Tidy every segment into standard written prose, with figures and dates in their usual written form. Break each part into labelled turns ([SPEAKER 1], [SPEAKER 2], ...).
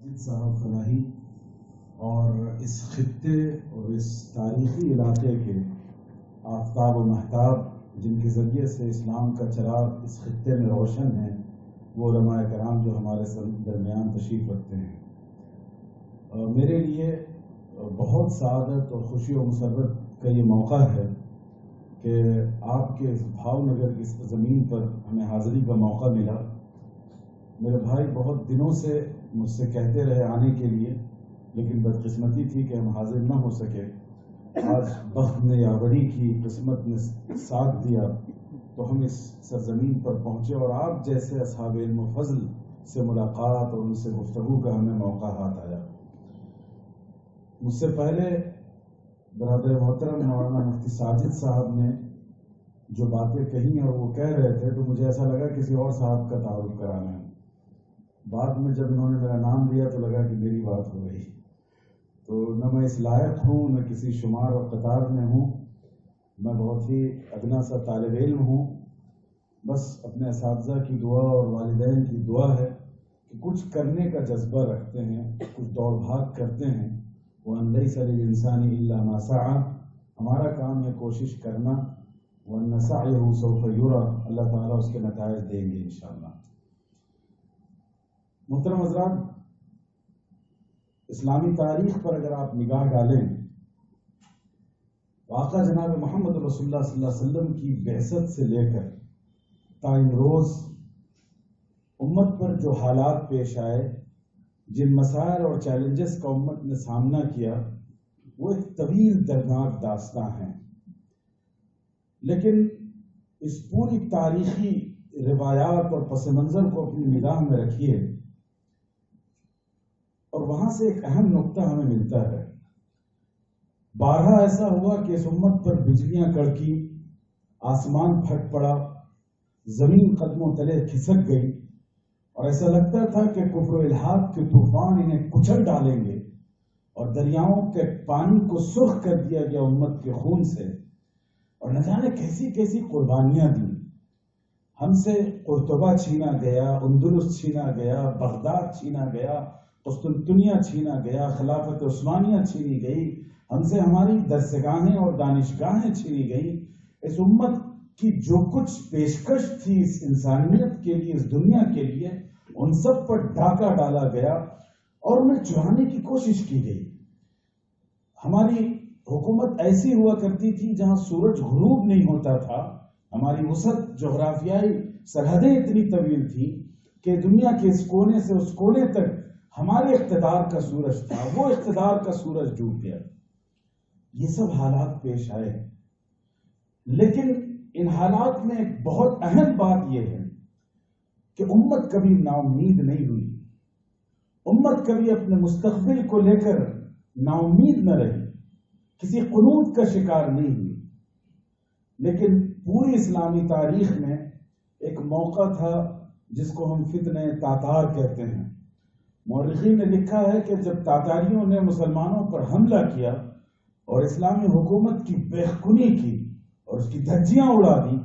[SPEAKER 1] صاحب فلاحی اور اس خطے اور اس تاریخی علاقے کے آفتاب و مہتاب جن کے ذریعے سے اسلام کا چراغ اس خطے میں روشن ہے، وہ علماء کرام جو ہمارے درمیان تشریف رکھتے ہیں، میرے لیے بہت سعادت اور خوشی و مسرت کا یہ موقع ہے کہ آپ کے بھاؤ نگر کی اس زمین پر ہمیں حاضری کا موقع ملا۔ میرے بھائی بہت دنوں سے مجھ سے کہتے رہے آنے کے لیے، لیکن بدقسمتی تھی کہ ہم حاضر نہ ہو سکے۔ آج بخت نے یا بڑی کی قسمت نے ساتھ دیا تو ہم اس سرزمین پر پہنچے اور آپ جیسے اصحاب علم و فضل سے ملاقات اور ان سے گفتگو کا ہمیں موقع ہاتھ آیا۔ مجھ سے پہلے برادر محترم مولانا مفتی ساجد صاحب نے جو باتیں کہیں اور وہ کہہ رہے تھے تو مجھے ایسا لگا کسی اور صاحب کا تعارف کرانا ہے۔ بعد میں جب انہوں نے میرا نام لیا تو لگا کہ میری بات ہو گئی، تو نہ میں اس لائق ہوں، نہ کسی شمار اور قطار میں ہوں، میں بہت ہی ادنا سا طالب علم ہوں۔ بس اپنے اساتذہ کی دعا اور والدین کی دعا ہے کہ کچھ کرنے کا جذبہ رکھتے ہیں، کچھ دوڑ بھاگ کرتے ہیں۔ وَأَن لَيْسَ لِلْإِنسَانِ إِلَّا مَا سَعَىٰ، ہمارا کام ہے کوشش کرنا۔ وَأَنَّ سَعْيَهُ سَوْفَ يُرَىٰ، اللہ تعالیٰ اس کے نتائج دیں گے انشاءاللہ۔ محترم حضرات، اسلامی تاریخ پر اگر آپ نگاہ ڈالیں تو آقا جناب محمد رسول اللہ صلی اللہ علیہ وسلم کی بعثت سے لے کر تائم روز امت پر جو حالات پیش آئے، جن مسائل اور چیلنجز کا امت نے سامنا کیا، وہ ایک طویل دردناک داستاں ہیں۔ لیکن اس پوری تاریخی روایات اور پس منظر کو اپنی نگاہ میں رکھیے اور وہاں سے ایک اہم نقطہ ہمیں ملتا ہے۔ بارہا ایسا ہوا کہ اس امت پر بجلیاں کڑکی، آسمان پھٹ پڑا، زمین قدموں تلے کھسک گئی اور ایسا لگتا تھا کہ کفر و الحاد کے طوفان انہیں کچل ڈالیں گے، اور دریاؤں کے پانی کو سرخ کر دیا گیا امت کے خون سے، اور نہ جانے کیسی کیسی قربانیاں دیں۔ ہم سے قرطبہ چھینا گیا، اندلس چھینا گیا، بغداد چھینا گیا، قسطنطنیہ چھینا گیا، خلافت عثمانیہ چھینی گئی، ہم سے ہماری درسگاہیں اور دانشگاہیں چھینی گئی۔ اس امت کی جو کچھ پیشکش تھی اس انسانیت کے لیے، اس دنیا کے لیے، ان سب پر ڈاکہ ڈالا گیا اور انہیں چرانے کی کوشش کی گئی۔ ہماری حکومت ایسی ہوا کرتی تھی جہاں سورج غروب نہیں ہوتا تھا۔ ہماری وسعت جغرافیائی سرحدیں اتنی طویل تھیں کہ دنیا کے اس کونے سے اس کونے تک ہمارے اقتدار کا سورج تھا، وہ اقتدار کا سورج ڈوب گیا۔ یہ سب حالات پیش آئے، لیکن ان حالات میں ایک بہت اہم بات یہ ہے کہ امت کبھی نا امید نہیں ہوئی، امت کبھی اپنے مستقبل کو لے کر نا امید نہ رہی، کسی قنوط کا شکار نہیں ہوئی۔ لیکن پوری اسلامی تاریخ میں ایک موقع تھا جس کو ہم فتنہ تاتار کہتے ہیں۔ مورخین نے لکھا ہے کہ جب تاتاریوں نے مسلمانوں پر حملہ کیا اور اسلامی حکومت کی بےخونی کی اور اس کی دھجیاں اڑا دی،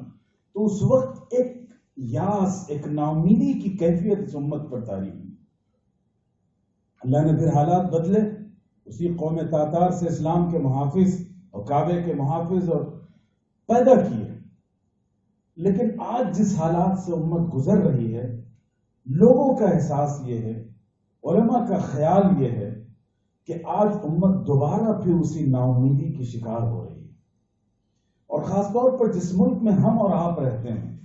[SPEAKER 1] تو اس وقت ایک یاس، ایک ناامیدی کی کیفیت اس امت پر طاری ہوئی۔ اللہ نے پھر حالات بدلے، اسی قوم تاتار سے اسلام کے محافظ اور کعبے کے محافظ اور پیدا کیے۔ لیکن آج جس حالات سے امت گزر رہی ہے، لوگوں کا احساس یہ ہے، علماء کا خیال یہ ہے کہ آج امت دوبارہ پھر اسی نا امیدی کی شکار ہو رہی ہے۔ اور خاص طور پر جس ملک میں ہم اور آپ رہتے ہیں،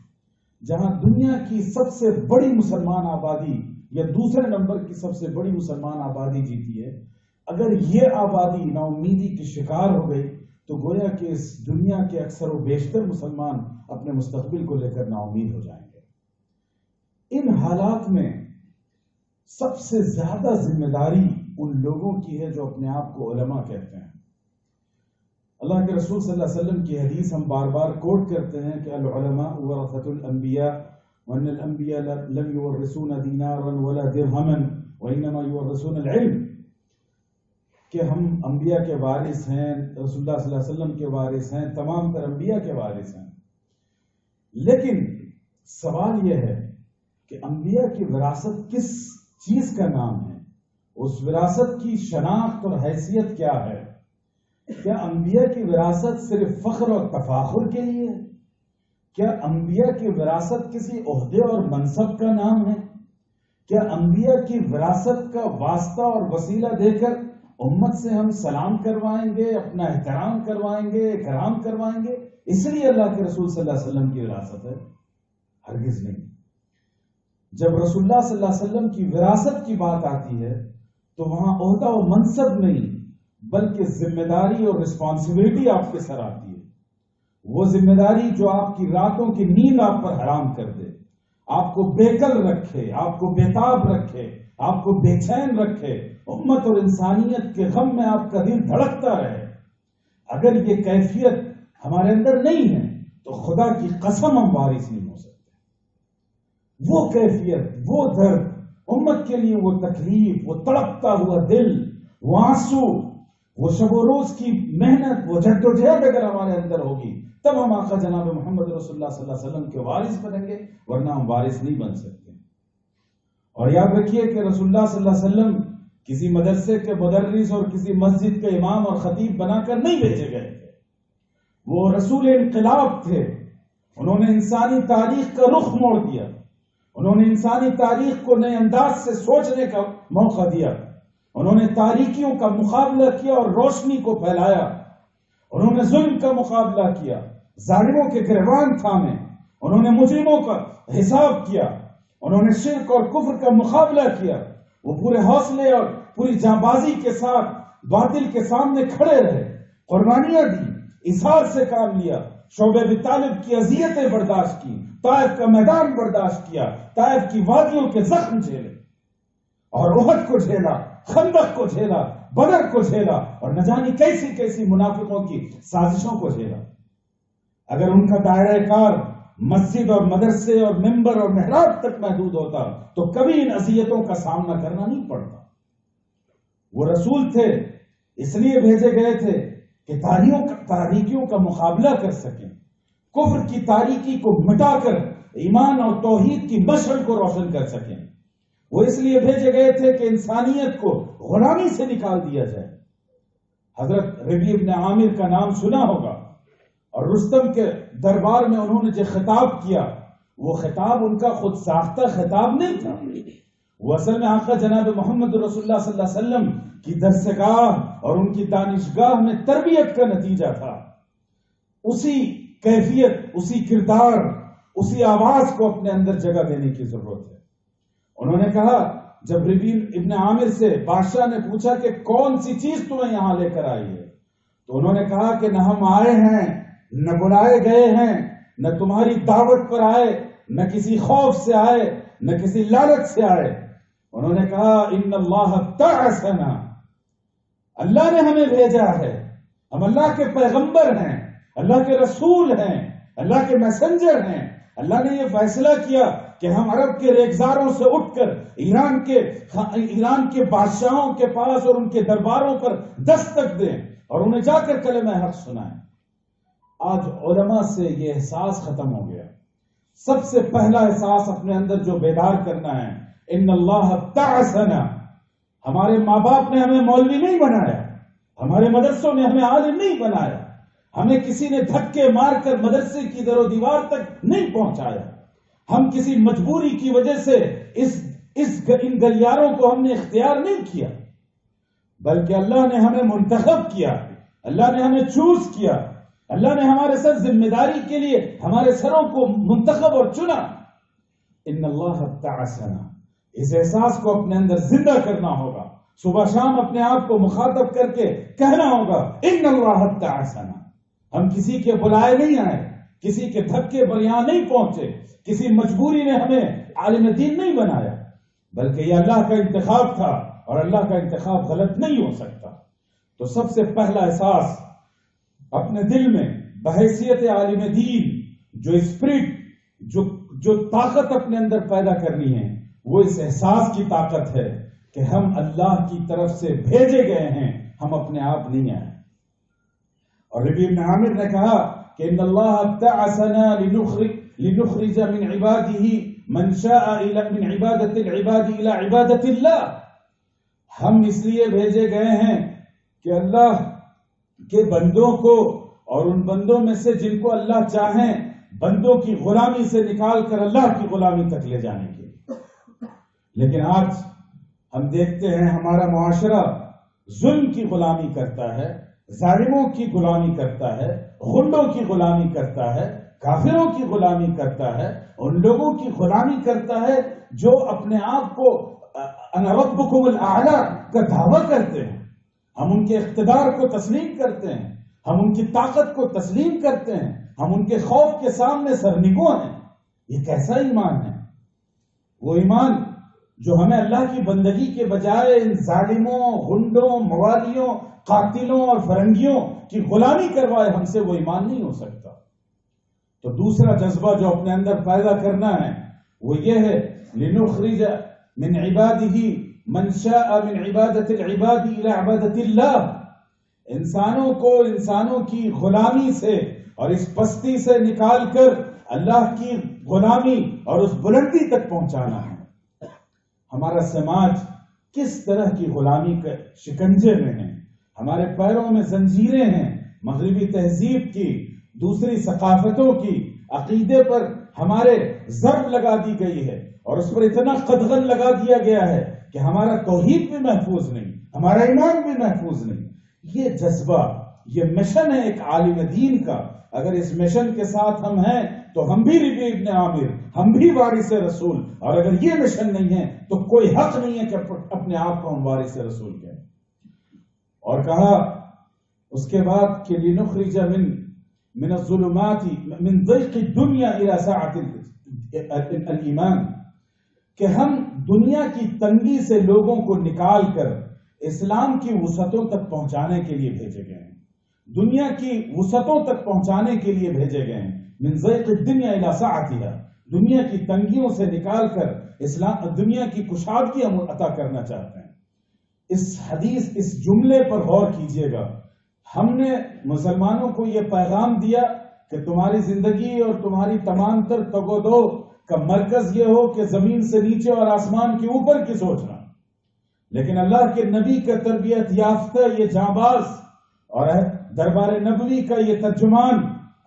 [SPEAKER 1] جہاں دنیا کی سب سے بڑی مسلمان آبادی یا دوسرے نمبر کی سب سے بڑی مسلمان آبادی جیتی ہے، اگر یہ آبادی نا امیدی کی شکار ہو گئی تو گویا کہ اس دنیا کے اکثر و بیشتر مسلمان اپنے مستقبل کو لے کر نا امید ہو جائیں گے۔ ان حالات میں سب سے زیادہ ذمہ داری ان لوگوں کی ہے جو اپنے آپ کو علماء کہتے ہیں۔ اللہ کے رسول صلی اللہ علیہ وسلم کی حدیث ہم بار بار کوٹ کرتے ہیں کہ العلماء ورثۃ الانبیاء وان الانبیاء لم یورثون دینارا ولا درہما وانما یورثون العلم، کہ ہم انبیاء کے وارث ہیں، رسول اللہ صلی اللہ علیہ وسلم کے وارث ہیں، تمام تر انبیاء کے وارث ہیں۔ لیکن سوال یہ ہے کہ انبیاء کی وراثت کس چیز کا نام ہے؟ اس وراثت کی شناخت اور حیثیت کیا ہے؟ کیا انبیاء کی وراثت صرف فخر اور تفاخر کے لیے ہے؟ کیا انبیاء کی وراثت کسی عہدے اور منصب کا نام ہے؟ کیا انبیاء کی وراثت کا واسطہ اور وسیلہ دے کر امت سے ہم سلام کروائیں گے، اپنا احترام کروائیں گے، اکرام کروائیں گے، اس لیے اللہ کے رسول صلی اللہ علیہ وسلم کی وراثت ہے؟ ہرگز نہیں۔ جب رسول اللہ صلی اللہ علیہ وسلم کی وراثت کی بات آتی ہے تو وہاں عہدہ و منصب نہیں بلکہ ذمہ داری اور رسپانسبلٹی آپ کے سر آتی ہے۔ وہ ذمہ داری جو آپ کی راتوں کی نیند آپ پر حرام کر دے، آپ کو بے کل رکھے، آپ کو بےتاب رکھے، آپ کو بے چین رکھے، امت اور انسانیت کے غم میں آپ کا دل دھڑکتا رہے۔ اگر یہ کیفیت ہمارے اندر نہیں ہے تو خدا کی قسم ہم وارث نہیں ہو سکتے۔ وہ کیفیت، وہ درد، امت کے لیے وہ تکلیف، وہ تڑپتا ہوا دل، وہ آنسو، وہ شب و روز کی محنت، وہ جدوجہد اگر ہمارے اندر ہوگی تب ہم آقا جناب محمد رسول اللہ صلی اللہ علیہ وسلم کے وارث بنیں گے، ورنہ ہم وارث نہیں بن سکتے۔ اور یاد رکھیے کہ رسول اللہ صلی اللہ علیہ وسلم کسی مدرسے کے مدرس اور کسی مسجد کے امام اور خطیب بنا کر نہیں بھیجے گئے تھے۔ وہ رسول انقلاب تھے۔ انہوں نے انسانی تاریخ کا رخ موڑ دیا، انہوں نے انسانی تاریخ کو نئے انداز سے سوچنے کا موقع دیا، انہوں نے تاریکیوں کا مقابلہ کیا اور روشنی کو پھیلایا، انہوں نے ظلم کا مقابلہ کیا، ظالموں کے گریبان تھامے، انہوں نے مجرموں کا حساب کیا، انہوں نے شرک اور کفر کا مقابلہ کیا۔ وہ پورے حوصلے اور پوری جانبازی کے ساتھ باطل کے سامنے کھڑے رہے، قربانیاں دی، اثار سے کام لیا، شعبہ ابی طالب کی اذیتیں برداشت کی، طائف کا میدان برداشت کیا، طائف کی وادیوں کے زخم جھیلے اور احد کو جھیلا، خندق کو جھیلا، بدر کو جھیلا اور نہ جانے کیسی کیسی منافقوں کی سازشوں کو جھیلا۔ اگر ان کا دائرہ کار مسجد اور مدرسے اور ممبر اور محراب تک محدود ہوتا تو کبھی ان اذیتوں کا سامنا کرنا نہیں پڑتا۔ وہ رسول تھے، اس لیے بھیجے گئے تھے کہ تاریکیوں کا مقابلہ کر سکیں، کفر کی تاریکی کو مٹا کر ایمان اور توحید کی مشعل کو روشن کر سکیں۔ وہ اس لیے بھیجے گئے تھے کہ انسانیت کو غلامی سے نکال دیا جائے۔ حضرت ربیع ابن عامر کا نام سنا ہوگا، اور رستم کے دربار میں انہوں نے جو خطاب کیا وہ خطاب ان کا خود ساختہ خطاب نہیں تھا، وہ اصل میں آقا جناب محمد رسول اللہ صلی اللہ علیہ وسلم کی درسگاہ اور ان کی دانشگاہ میں تربیت کا نتیجہ تھا۔ اسی کیفیت، اسی کردار، اسی آواز کو اپنے اندر جگہ دینے کی ضرورت ہے۔ انہوں نے کہا، جب ربیع ابن عامر سے بادشاہ نے پوچھا کہ کون سی چیز تمہیں یہاں لے کر آئی ہے، تو انہوں نے کہا کہ نہ ہم آئے ہیں، نہ بلائے گئے ہیں، نہ تمہاری دعوت پر آئے، نہ کسی خوف سے آئے، نہ کسی لالچ سے آئے۔ انہوں نے کہا، ان اللہ تعصنا، اللہ نے ہمیں بھیجا ہے، ہم اللہ کے پیغمبر ہیں، اللہ کے رسول ہیں، اللہ کے میسنجر ہیں۔ اللہ نے یہ فیصلہ کیا کہ ہم عرب کے ریگزاروں سے اٹھ کر ایران کے بادشاہوں کے پاس اور ان کے درباروں پر دستک دیں اور انہیں جا کر کلمہ حق سنائیں۔ آج علماء سے یہ احساس ختم ہو گیا۔ سب سے پہلا احساس اپنے اندر جو بیدار کرنا ہے، ان اللہ تعصنا، ہمارے ماں باپ نے ہمیں مولوی نہیں بنایا، ہمارے مدرسوں نے ہمیں عالم نہیں بنایا، ہمیں کسی نے دھکے مار کر مدرسے کی در و دیوار تک نہیں پہنچایا، ہم کسی مجبوری کی وجہ سے ان گلیاروں کو ہم نے اختیار نہیں کیا، بلکہ اللہ نے ہمیں منتخب کیا، اللہ نے ہمیں چوز کیا، اللہ نے ہمارے ساتھ ذمہ داری کے لیے ہمارے سروں کو منتخب اور چنا۔ ان اللہ تعصنا، اس احساس کو اپنے اندر زندہ کرنا ہوگا، صبح شام اپنے آپ کو مخاطب کر کے کہنا ہوگا، ان اللہ تعصنا، ہم کسی کے بلائے نہیں آئے، کسی کے دھکے پر یہاں نہیں پہنچے، کسی مجبوری نے ہمیں عالم دین نہیں بنایا، بلکہ یہ اللہ کا انتخاب تھا اور اللہ کا انتخاب غلط نہیں ہو سکتا۔ تو سب سے پہلا احساس اپنے دل میں بحیثیت عالم دین جو اسپرٹ، جو طاقت اپنے اندر پیدا کرنی ہے، وہ اس احساس کی طاقت ہے کہ ہم اللہ کی طرف سے بھیجے گئے ہیں، ہم اپنے آپ نہیں آئے۔ اور ربیع بن عامر نے کہا کہ ان اللہ ابتعثنا لنخرج من عباده من شاء من عبادة العباد الى عبادة اللہ، ہم اس لیے بھیجے گئے ہیں کہ اللہ کے بندوں کو اور ان بندوں میں سے جن کو اللہ چاہیں بندوں کی غلامی سے نکال کر اللہ کی غلامی تک لے جانے کے لیے. لیکن آج ہم دیکھتے ہیں ہمارا معاشرہ ظلم کی غلامی کرتا ہے، ظالموں کی غلامی کرتا ہے، غنڈوں کی غلامی کرتا ہے، کافروں کی غلامی کرتا ہے، ان لوگوں کی غلامی کرتا ہے جو اپنے آپ کو انا ربکم الاعلی کا دعویٰ کرتے ہیں. ہم ان کے اقتدار کو تسلیم کرتے ہیں، ہم ان کی طاقت کو تسلیم کرتے ہیں، ہم ان کے خوف کے سامنے سرنگوں ہیں. یہ کیسا ایمان ہے؟ وہ ایمان جو ہمیں اللہ کی بندگی کے بجائے ان ظالموں، غنڈوں، موالیوں، قاتلوں اور فرنگیوں کی غلامی کروائے، ہم سے وہ ایمان نہیں ہو سکتا. تو دوسرا جذبہ جو اپنے اندر پیدا کرنا ہے وہ یہ ہے لنخرج من عباده من شاء من عبادت العباد الى عبادت اللہ. انسانوں کی غلامی سے اور اس پستی سے نکال کر اللہ کی غلامی اور اس بلندی تک پہنچانا ہے. ہمارا سماج کس طرح کی غلامی کے شکنجے میں ہے؟ ہمارے پیروں میں زنجیریں ہیں، مغربی تہذیب کی، دوسری ثقافتوں کی. عقیدے پر ہمارے ضرب لگا دی گئی ہے اور اس پر اتنا قدغن لگا دیا گیا ہے کہ ہمارا توحید بھی محفوظ نہیں، ہمارا ایمان بھی محفوظ نہیں. یہ جذبہ، یہ مشن ہے ایک عالم دین کا. اگر اس مشن کے ساتھ ہم ہیں تو ہم بھی ربیع ابن عامر، ہم بھی وارث رسول. اور اگر یہ مشن نہیں ہے تو کوئی حق نہیں ہے کہ اپنے آپ کو ہم وارث رسول کہیں. اور کہا اس کے بعد کہ لنخرج من الظلمات من ضيق الدنيا الى سعة الایمان، کہ ہم دنیا کی تنگی سے لوگوں کو نکال کر اسلام کی وسعتوں تک پہنچانے کے لیے بھیجے گئے ہیں. دنیا کی وسعتوں تک پہنچانے کے لیے بھیجے گئے ہیں. من ضيق الدنيا الى سعتها، دنیا کی تنگیوں سے نکال کر اسلام دنیا کی کشادگی ہم عطا کرنا چاہتے ہیں. اس حدیث، اس جملے پر غور کیجئے گا. ہم نے مسلمانوں کو یہ پیغام دیا کہ تمہاری زندگی اور تمہاری تمام تر تگودو کا مرکز یہ ہو کہ زمین سے نیچے اور آسمان کے اوپر کی سوچنا. لیکن اللہ کے نبی کا تربیت یافتہ یہ جانباز اور دربار نبوی کا یہ ترجمان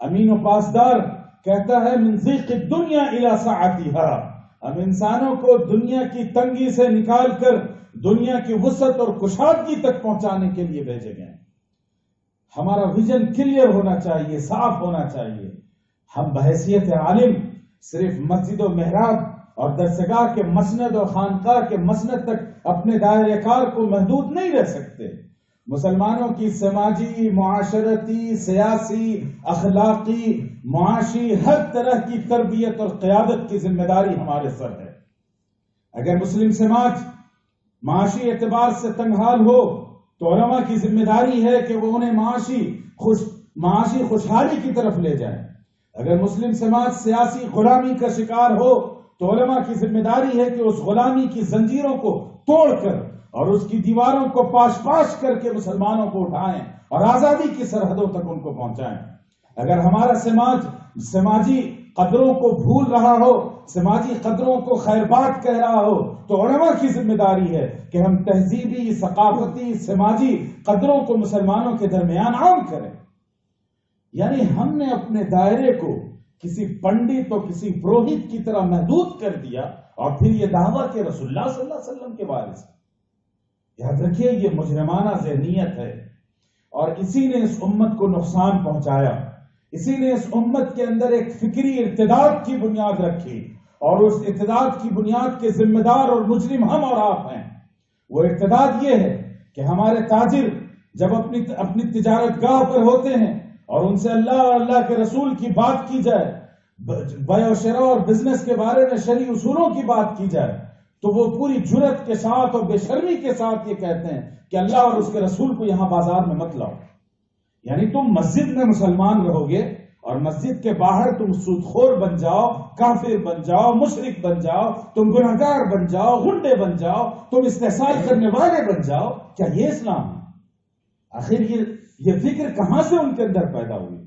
[SPEAKER 1] امین و پاسدار کہتا ہے من ضیق الدنیا الی سعتها، ہم انسانوں کو دنیا کی تنگی سے نکال کر دنیا کی وسعت اور کشادگی تک پہنچانے کے لیے بھیجے گئے. ہمارا ویژن کلیئر ہونا چاہیے، صاف ہونا چاہیے. ہم بحیثیت عالم صرف مسجد و محراب اور درسگاہ کے مسند اور خانقاہ کے مسند تک اپنے دائرہ کار کو محدود نہیں رہ سکتے. مسلمانوں کی سماجی، معاشرتی، سیاسی، اخلاقی، معاشی ہر طرح کی تربیت اور قیادت کی ذمہ داری ہمارے سر ہے. اگر مسلم سماج معاشی اعتبار سے تنگحال ہو تو علماء کی ذمہ داری ہے کہ وہ انہیں معاشی خوشحالی کی طرف لے جائیں. اگر مسلم سماج سیاسی غلامی کا شکار ہو تو علماء کی ذمہ داری ہے کہ اس غلامی کی زنجیروں کو توڑ کر اور اس کی دیواروں کو پاش پاش کر کے مسلمانوں کو اٹھائیں اور آزادی کی سرحدوں تک ان کو پہنچائیں. اگر ہمارا سماج سماجی قدروں کو بھول رہا ہو، سماجی قدروں کو خیر بات کہہ رہا ہو تو علماء کی ذمہ داری ہے کہ ہم تہذیبی، ثقافتی، سماجی قدروں کو مسلمانوں کے درمیان عام کریں. یعنی ہم نے اپنے دائرے کو کسی پنڈت تو کسی پروہت کی طرح محدود کر دیا اور پھر یہ دعویٰ کہ رسول اللہ صلی اللہ علیہ وسلم کے وارث ہیں. یاد رکھیے یہ مجرمانہ ذہنیت ہے اور اسی نے اس امت کو نقصان پہنچایا. اسی نے اس امت کے اندر ایک فکری ارتداد کی بنیاد رکھی اور اس ارتداد کی بنیاد کے ذمہ دار اور مجرم ہم اور آپ ہیں. وہ ارتداد یہ ہے کہ ہمارے تاجر جب اپنی تجارت گاہ پر ہوتے ہیں اور ان سے اللہ اور اللہ کے رسول کی بات کی جائے، بیع و شراء اور بزنس کے بارے میں شرعی اصولوں کی بات کی جائے، تو وہ پوری جرت کے ساتھ اور بے شرمی کے ساتھ یہ کہتے ہیں کہ اللہ اور اس کے رسول کو یہاں بازار میں مت لاؤ. یعنی تم مسجد میں مسلمان رہو گے اور مسجد کے باہر تم سودخور بن جاؤ، کافر بن جاؤ، مشرک بن جاؤ، تم گنہگار بن جاؤ، غنڈے بن جاؤ، تم استحصال کرنے والے بن جاؤ. کیا یہ اسلام ہے؟ آخر یہ فکر کہاں سے ان کے اندر پیدا ہوئی؟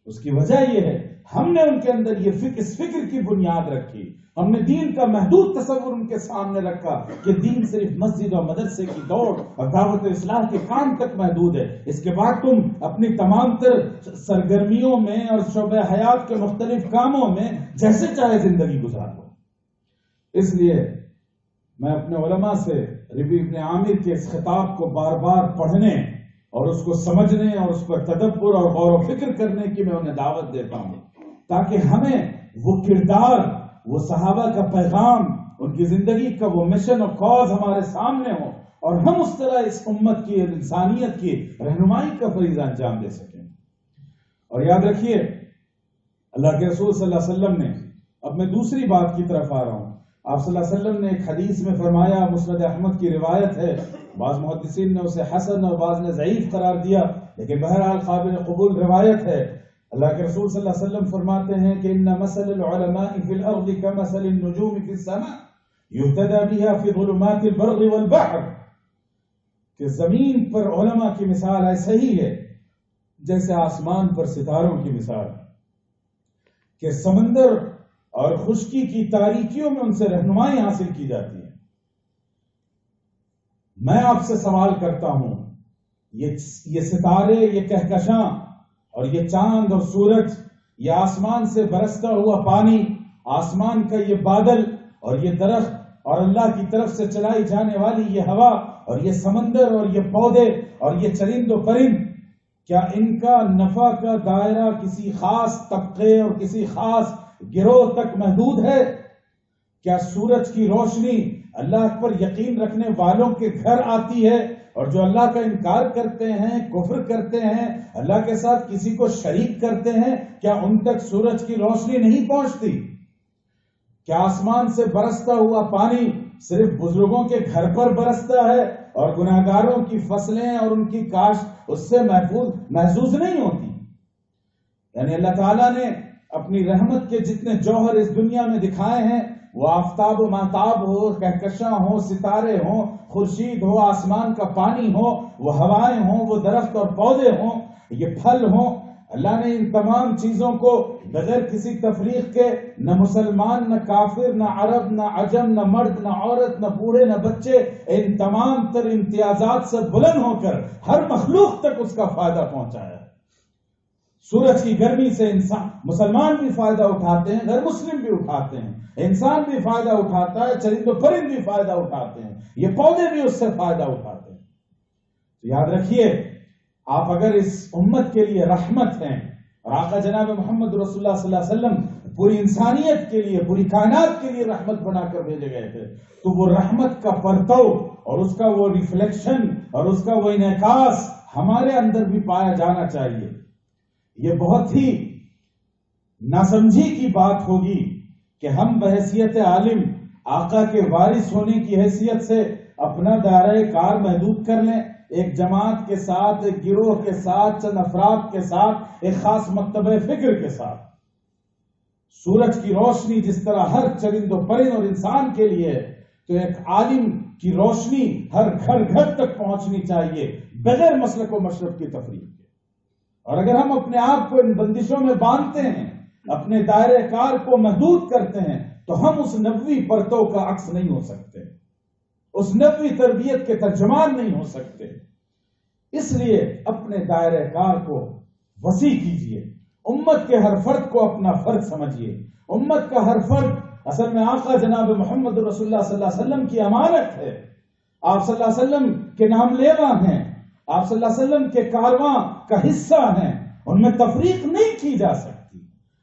[SPEAKER 1] اس کی وجہ یہ ہے ہم نے ان کے اندر اس فکر کی بنیاد رکھی. ہم نے دین کا محدود تصور ان کے سامنے رکھا کہ دین صرف مسجد اور مدرسے کی دوڑ اور دعوت اصلاح کے کام تک محدود ہے. اس کے بعد تم اپنی تمام تر سرگرمیوں میں اور شعبہ حیات کے مختلف کاموں میں جیسے چاہے زندگی گزار لو. اس لیے میں اپنے علماء سے ربیع ابن عامر کے اس خطاب کو بار بار پڑھنے اور اس کو سمجھنے اور اس پر تدبر اور غور و فکر کرنے کی میں انہیں دعوت دیتا ہوں، تاکہ ہمیں وہ کردار، وہ صحابہ کا پیغام، ان کی زندگی کا وہ مشن اور کاز ہمارے سامنے ہو اور ہم اس طرح اس امت کی، انسانیت کی رہنمائی کا فریضہ انجام دے سکیں. اور یاد رکھیے اللہ کے رسول صلی اللہ علیہ وسلم نے، اب میں دوسری بات کی طرف آ رہا ہوں، آپ صلی اللہ علیہ وسلم نے ایک حدیث میں فرمایا، مسند احمد کی روایت ہے، بعض محدثین نے اسے حسن اور بعض نے ضعیف قرار دیا، لیکن بہرحال قابل قبول روایت ہے. اللہ کے رسول صلی اللہ علیہ وسلم فرماتے ہیں کہ ان مثل العلماء فی الارض کمثل النجوم فی السماء یہتدی بها فی ظلمات البر والبحر، کہ زمین پر علماء کی مثال ایسے ہی ہے جیسے آسمان پر ستاروں کی مثال، کہ سمندر اور خشکی کی تاریکیوں میں ان سے رہنمائی حاصل کی جاتی ہے. میں آپ سے سوال کرتا ہوں، یہ ستارے، یہ کہکشاں اور یہ چاند اور سورج، یہ آسمان سے برستا ہوا پانی، آسمان کا یہ بادل اور یہ درخت اور اللہ کی طرف سے چلائی جانے والی یہ ہوا اور یہ سمندر اور یہ پودے اور یہ چرند و پرند، کیا ان کا نفع کا دائرہ کسی خاص طبقے اور کسی خاص گروہ تک محدود ہے؟ کیا سورج کی روشنی اللہ پر یقین رکھنے والوں کے گھر آتی ہے، اور جو اللہ کا انکار کرتے ہیں، کفر کرتے ہیں، اللہ کے ساتھ کسی کو شریک کرتے ہیں، کیا ان تک سورج کی روشنی نہیں پہنچتی؟ کیا آسمان سے برستا ہوا پانی صرف بزرگوں کے گھر پر برستا ہے اور گناہگاروں کی فصلیں اور ان کی کاشت اس سے محظوظ نہیں ہوتی؟ یعنی اللہ تعالیٰ نے اپنی رحمت کے جتنے جوہر اس دنیا میں دکھائے ہیں، وہ آفتاب و مہتاب ہو، کہکشاں ہو، ستارے ہوں، خورشید ہو، آسمان کا پانی ہو، وہ ہوائیں ہوں، وہ درخت اور پودے ہوں، یہ پھل ہوں، اللہ نے ان تمام چیزوں کو بغیر کسی تفریق کے، نہ مسلمان، نہ کافر، نہ عرب، نہ عجم، نہ مرد، نہ عورت، نہ بوڑھے، نہ بچے، ان تمام تر امتیازات سے بلند ہو کر ہر مخلوق تک اس کا فائدہ پہنچایا. سورج کی گرمی سے انسان، مسلمان بھی فائدہ اٹھاتے ہیں، غیر مسلم بھی اٹھاتے ہیں، انسان بھی فائدہ اٹھاتا ہے، چرند و پرند بھی فائدہ اٹھاتے ہیں، یہ پودے بھی اس سے فائدہ اٹھاتے ہیں. تو یاد رکھیے، آپ اگر اس امت کے لیے رحمت ہیں، اور آقا جناب محمد رسول اللہ صلی اللہ علیہ وسلم پوری انسانیت کے لیے، پوری کائنات کے لیے رحمت بنا کر بھیجے گئے تھے، تو وہ رحمت کا پرتو اور اس کا وہ ریفلیکشن اور اس کا وہ انعکاس ہمارے اندر بھی پایا جانا چاہیے. یہ بہت ہی ناسمجھی کی بات ہوگی کہ ہم بحیثیت عالم آقا کے وارث ہونے کی حیثیت سے اپنا دائرہ کار محدود کر لیں، ایک جماعت کے ساتھ، ایک گروہ کے ساتھ، چند افراد کے ساتھ، ایک خاص مکتبہ فکر کے ساتھ. سورج کی روشنی جس طرح ہر چرند و پرند اور انسان کے لیے، تو ایک عالم کی روشنی ہر گھر گھر تک پہنچنی چاہیے بغیر مسلک و مشرب کی تفریق کے. اور اگر ہم اپنے آپ کو ان بندشوں میں باندھتے ہیں، اپنے دائرہ کار کو محدود کرتے ہیں، تو ہم اس نبوی پرتو کا عکس نہیں ہو سکتے، اس نبوی تربیت کے ترجمان نہیں ہو سکتے. اس لیے اپنے دائرہ کار کو وسیع کیجئے، امت کے ہر فرد کو اپنا فرد سمجھیے. امت کا ہر فرد اصل میں آقا جناب محمد رسول اللہ صلی اللہ علیہ وسلم کی امانت ہے. آپ صلی اللہ علیہ وسلم کے نام لیوا ہیں، آپ صلی اللہ علیہ وسلم کے کارواں کا حصہ ہیں، ان میں تفریق نہیں کی جا سکتی.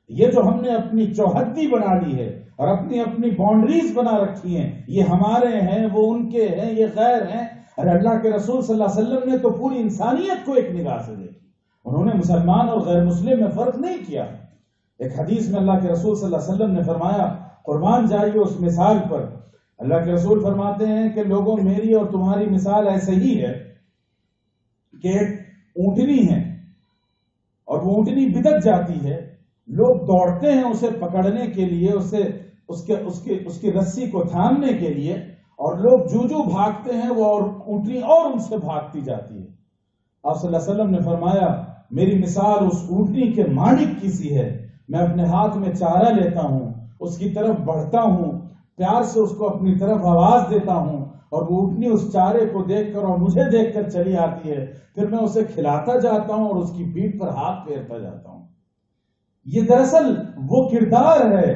[SPEAKER 1] یہ جو ہم نے اپنی چوہدی بنا لی ہے اور اپنی باؤنڈریز بنا رکھی ہیں، یہ ہمارے ہیں، وہ ان کے ہیں، یہ غیر ہیں. ارے اللہ کے رسول صلی اللہ علیہ وسلم نے تو پوری انسانیت کو ایک نگاہ سے دیکھی، انہوں نے مسلمان اور غیر مسلم میں فرق نہیں کیا. ایک حدیث میں اللہ کے رسول صلی اللہ علیہ وسلم نے فرمایا، قربان جائیے اس مثال پر. اللہ کے رسول فرماتے ہیں کہ لوگوں، میری اور تمہاری مثال ایسے ہی ہے کہ ایک اونٹنی ہے اور وہ اونٹنی بدک جاتی ہے، لوگ دوڑتے ہیں اسے پکڑنے کے لیے، اس کی رسی کو تھامنے کے لیے، اور لوگ جو بھاگتے ہیں وہ اور اونٹنی اور ان سے بھاگتی جاتی ہے. آپ صلی اللہ علیہ وسلم نے فرمایا، میری مثال اس اونٹنی کے مالک کی سی ہے میں اپنے ہاتھ میں چارہ لیتا ہوں، اس کی طرف بڑھتا ہوں، پیار سے اس کو اپنی طرف آواز دیتا ہوں، اور وہ اٹھنی اس چارے کو دیکھ کر اور مجھے دیکھ کر چلی آتی ہے، پھر میں اسے کھلاتا جاتا ہوں اور اس کی پیٹھ پر ہاتھ پھیرتا جاتا ہوں۔ یہ دراصل وہ کردار ہے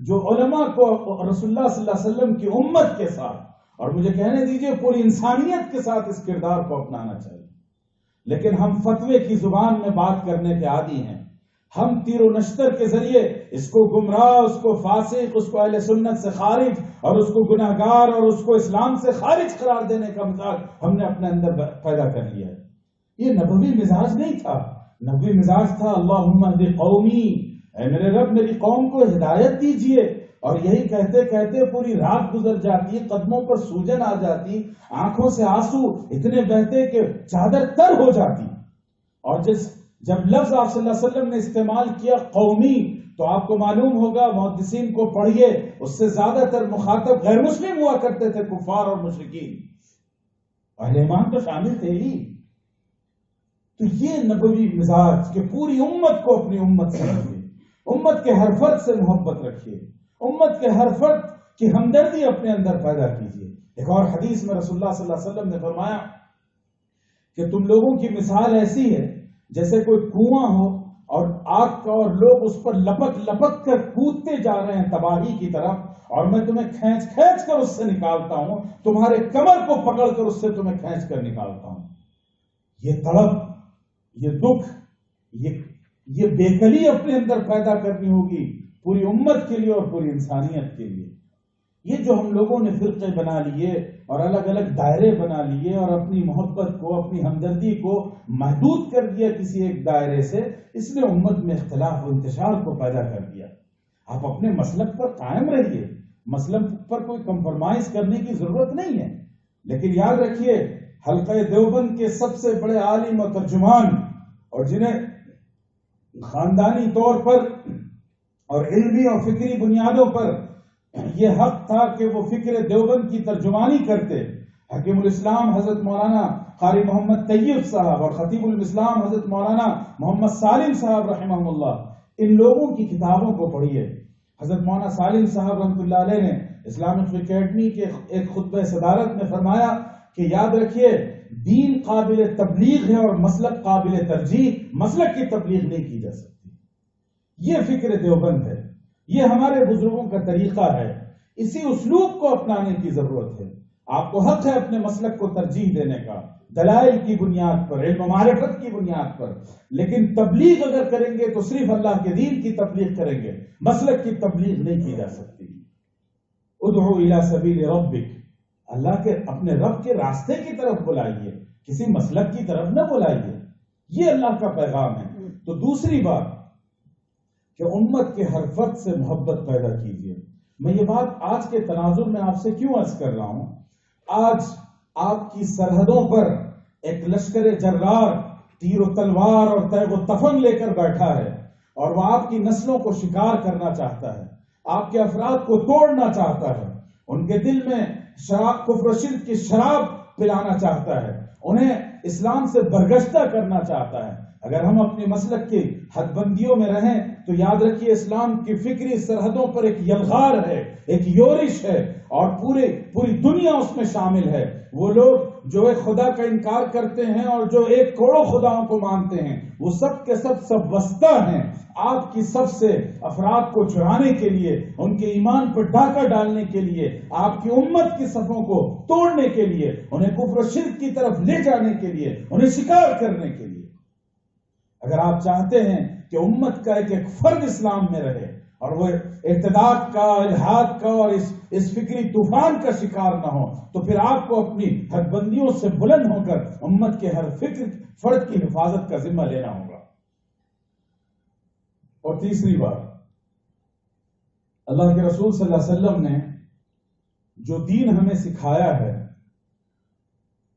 [SPEAKER 1] جو علماء کو رسول اللہ صلی اللہ علیہ وسلم کی امت کے ساتھ، اور مجھے کہنے دیجئے پوری انسانیت کے ساتھ اس کردار کو اپنانا چاہیے۔ لیکن ہم فتوے کی زبان میں بات کرنے کے عادی ہیں، ہم تیر و نشتر کے ذریعے اس کو گمراہ، اس کو فاسق، اس کو اہل سنت سے خارج، اور اس کو گناہگار اور اس کو اسلام سے خارج قرار دینے کا مزاج ہم نے اپنے اندر پیدا کر لیا ہے۔ یہ نبوی مزاج نہیں تھا، نبوی مزاج تھا اللہم اہد قومی، اے میرے رب میری قوم کو ہدایت دیجئے، اور یہی کہتے کہتے پوری رات گزر جاتی، قدموں پر سوجن آ جاتی، آنکھوں سے آنسو اتنے بہتے کہ چادر تر ہو جاتی۔ اور جب لفظ آپ صلی اللہ علیہ وسلم نے استعمال کیا قومی، تو آپ کو معلوم ہوگا، محدثین کو پڑھیے، اس سے زیادہ تر مخاطب غیر مسلم ہوا کرتے تھے، کفار اور مشرکین، اہل ایمان تو شامل تھے ہی۔ تو یہ نبوی مزاج کہ پوری امت کو اپنی امت سے رکھیے، امت کے ہر فرد سے محبت رکھیے، امت کے ہر فرد کی ہمدردی اپنے اندر پیدا کیجیے۔ ایک اور حدیث میں رسول اللہ صلی اللہ علیہ وسلم نے فرمایا کہ تم لوگوں کی مثال ایسی ہے جیسے کوئی کنواں ہو اور آگ کا، اور لوگ اس پر لپک لپک کر کودتے جا رہے ہیں تباہی کی طرف، اور میں تمہیں کھینچ کھینچ کر اس سے نکالتا ہوں، تمہارے کمر کو پکڑ کر اس سے تمہیں کھینچ کر نکالتا ہوں۔ یہ تڑپ، یہ دکھ، یہ بےکلی اپنے اندر پیدا کرنی ہوگی پوری امت کے لیے اور پوری انسانیت کے لیے۔ یہ جو ہم لوگوں نے فرقے بنا لیے اور الگ الگ دائرے بنا لیے اور اپنی محبت کو، اپنی ہمدردی کو محدود کر دیا کسی ایک دائرے سے، اس نے امت میں اختلاف و انتشار کو پیدا کر دیا۔ آپ اپنے مسلک پر قائم رہیے، مسلک پر کوئی کمپرومائز کرنے کی ضرورت نہیں ہے، لیکن یاد رکھیے حلقہ دیوبند کے سب سے بڑے عالم و ترجمان، اور جنہیں خاندانی طور پر اور علمی اور فکری بنیادوں پر یہ حق تھا کہ وہ فکر دیوبند کی ترجمانی کرتے، حکیم الاسلام حضرت مولانا قاری محمد طیب صاحب اور خطیب الاسلام حضرت مولانا محمد سالم صاحب رحمہ اللہ، ان لوگوں کی کتابوں کو پڑھیے۔ حضرت مولانا سالم صاحب رحمۃ اللہ علیہ نے اسلامک اکیڈمی کے ایک خطبہ صدارت میں فرمایا کہ یاد رکھیے دین قابل تبلیغ ہے اور مسلک قابل ترجیح، مسلک کی تبلیغ نہیں کی جا سکتی۔ یہ فکر دیوبند ہے، یہ ہمارے بزرگوں کا طریقہ ہے، اسی اسلوب کو اپنانے کی ضرورت ہے۔ آپ کو حق ہے اپنے مسلک کو ترجیح دینے کا، دلائل کی بنیاد پر، علم و معرفت کی بنیاد پر، لیکن تبلیغ اگر کریں گے تو صرف اللہ کے دین کی تبلیغ کریں گے، مسلک کی تبلیغ نہیں کی جا سکتی۔ ادعو الی سبیل ربک، اللہ کے اپنے رب کے راستے کی طرف بلائیے، کسی مسلک کی طرف نہ بلائیے، یہ اللہ کا پیغام ہے۔ تو دوسری بات کہ امت کے ہر فرد سے محبت پیدا کیجیے۔ میں یہ بات آج کے تناظر میں آپ سے کیوں عرض کر رہا ہوں؟ آج آپ کی سرحدوں پر ایک لشکر جرار تیر و تلوار اور تیغ و تفنگ لے کر بیٹھا ہے، اور وہ آپ کی نسلوں کو شکار کرنا چاہتا ہے، آپ کے افراد کو توڑنا چاہتا ہے، ان کے دل میں شراب، کفر و شرک کی شراب پلانا چاہتا ہے، انہیں اسلام سے برگشتہ کرنا چاہتا ہے۔ اگر ہم اپنی مسلک کی حد بندیوں میں رہیں تو یاد رکھیے اسلام کی فکری سرحدوں پر ایک یلغار ہے، ایک یورش ہے، اور پوری دنیا اس میں شامل ہے۔ وہ لوگ جو ایک خدا کا انکار کرتے ہیں اور جو ایک کروڑوں خداؤں کو مانتے ہیں، وہ سب کے سب وسطی ہیں، آپ کی سب سے افراد کو چرانے کے لیے، ان کے ایمان پر ڈاکہ ڈالنے کے لیے، آپ کی امت کی صفوں کو توڑنے کے لیے، انہیں کفر و شرک کی طرف لے جانے کے لیے، انہیں شکار کرنے کے لیے۔ اگر آپ چاہتے ہیں کہ امت کا ایک فرد اسلام میں رہے اور وہ ارتداد کا، الحاد کا اور اس فکری طوفان کا شکار نہ ہو، تو پھر آپ کو اپنی حد بندیوں سے بلند ہو کر امت کے ہر فرد کی حفاظت کا ذمہ لینا ہوگا۔ اور تیسری بات، اللہ کے رسول صلی اللہ علیہ وسلم نے جو دین ہمیں سکھایا ہے،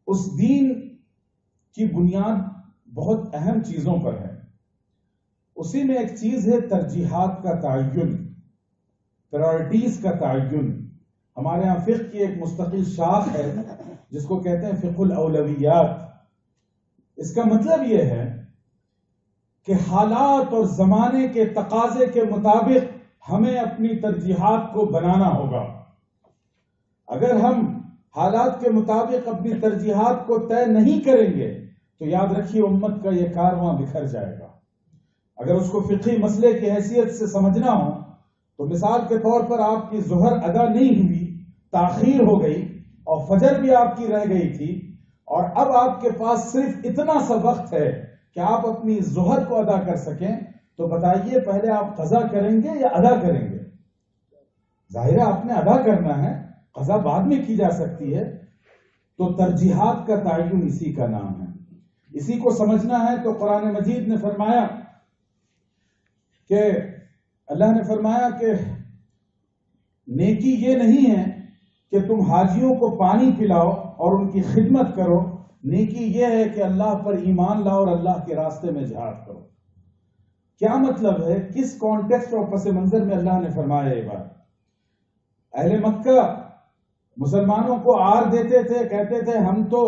[SPEAKER 1] اس دین کی بنیاد بہت اہم چیزوں پر ہے۔ اسی میں ایک چیز ہے ترجیحات کا تعین، پرائرٹیز کا تعین۔ ہمارے ہاں فقہ کی ایک مستقل شاخ ہے جس کو کہتے ہیں فقہ الاولویات۔ اس کا مطلب یہ ہے کہ حالات اور زمانے کے تقاضے کے مطابق ہمیں اپنی ترجیحات کو بنانا ہوگا. اگر ہم حالات کے مطابق اپنی ترجیحات کو طے نہیں کریں گے تو یاد رکھیے امت کا یہ کارواں بکھر جائے گا. اگر اس کو فقہی مسئلے کی حیثیت سے سمجھنا ہو تو مثال کے طور پر آپ کی ظہر ادا نہیں ہوئی، تاخیر ہو گئی اور فجر بھی آپ کی رہ گئی تھی، اور اب آپ کے پاس صرف اتنا سا وقت ہے کہ آپ اپنی ظہر کو ادا کر سکیں، تو بتائیے پہلے آپ قضا کریں گے یا ادا کریں گے؟ ظاہر ہے آپ نے ادا کرنا ہے، قضا بعد میں کی جا سکتی ہے. تو ترجیحات کا تعین اسی کا نام ہے. اسی کو سمجھنا ہے تو قرآن مجید نے فرمایا کہ اللہ نے فرمایا کہ نیکی یہ نہیں ہے کہ تم حاجیوں کو پانی پلاؤ اور ان کی خدمت کرو، نیکی یہ ہے کہ اللہ پر ایمان لاؤ اور اللہ کے راستے میں جہاد کرو. کیا مطلب ہے؟ کس کانٹیکسٹ اور پس منظر میں اللہ نے فرمایا یہ بات؟ اہل مکہ مسلمانوں کو آر دیتے تھے، کہتے تھے ہم تو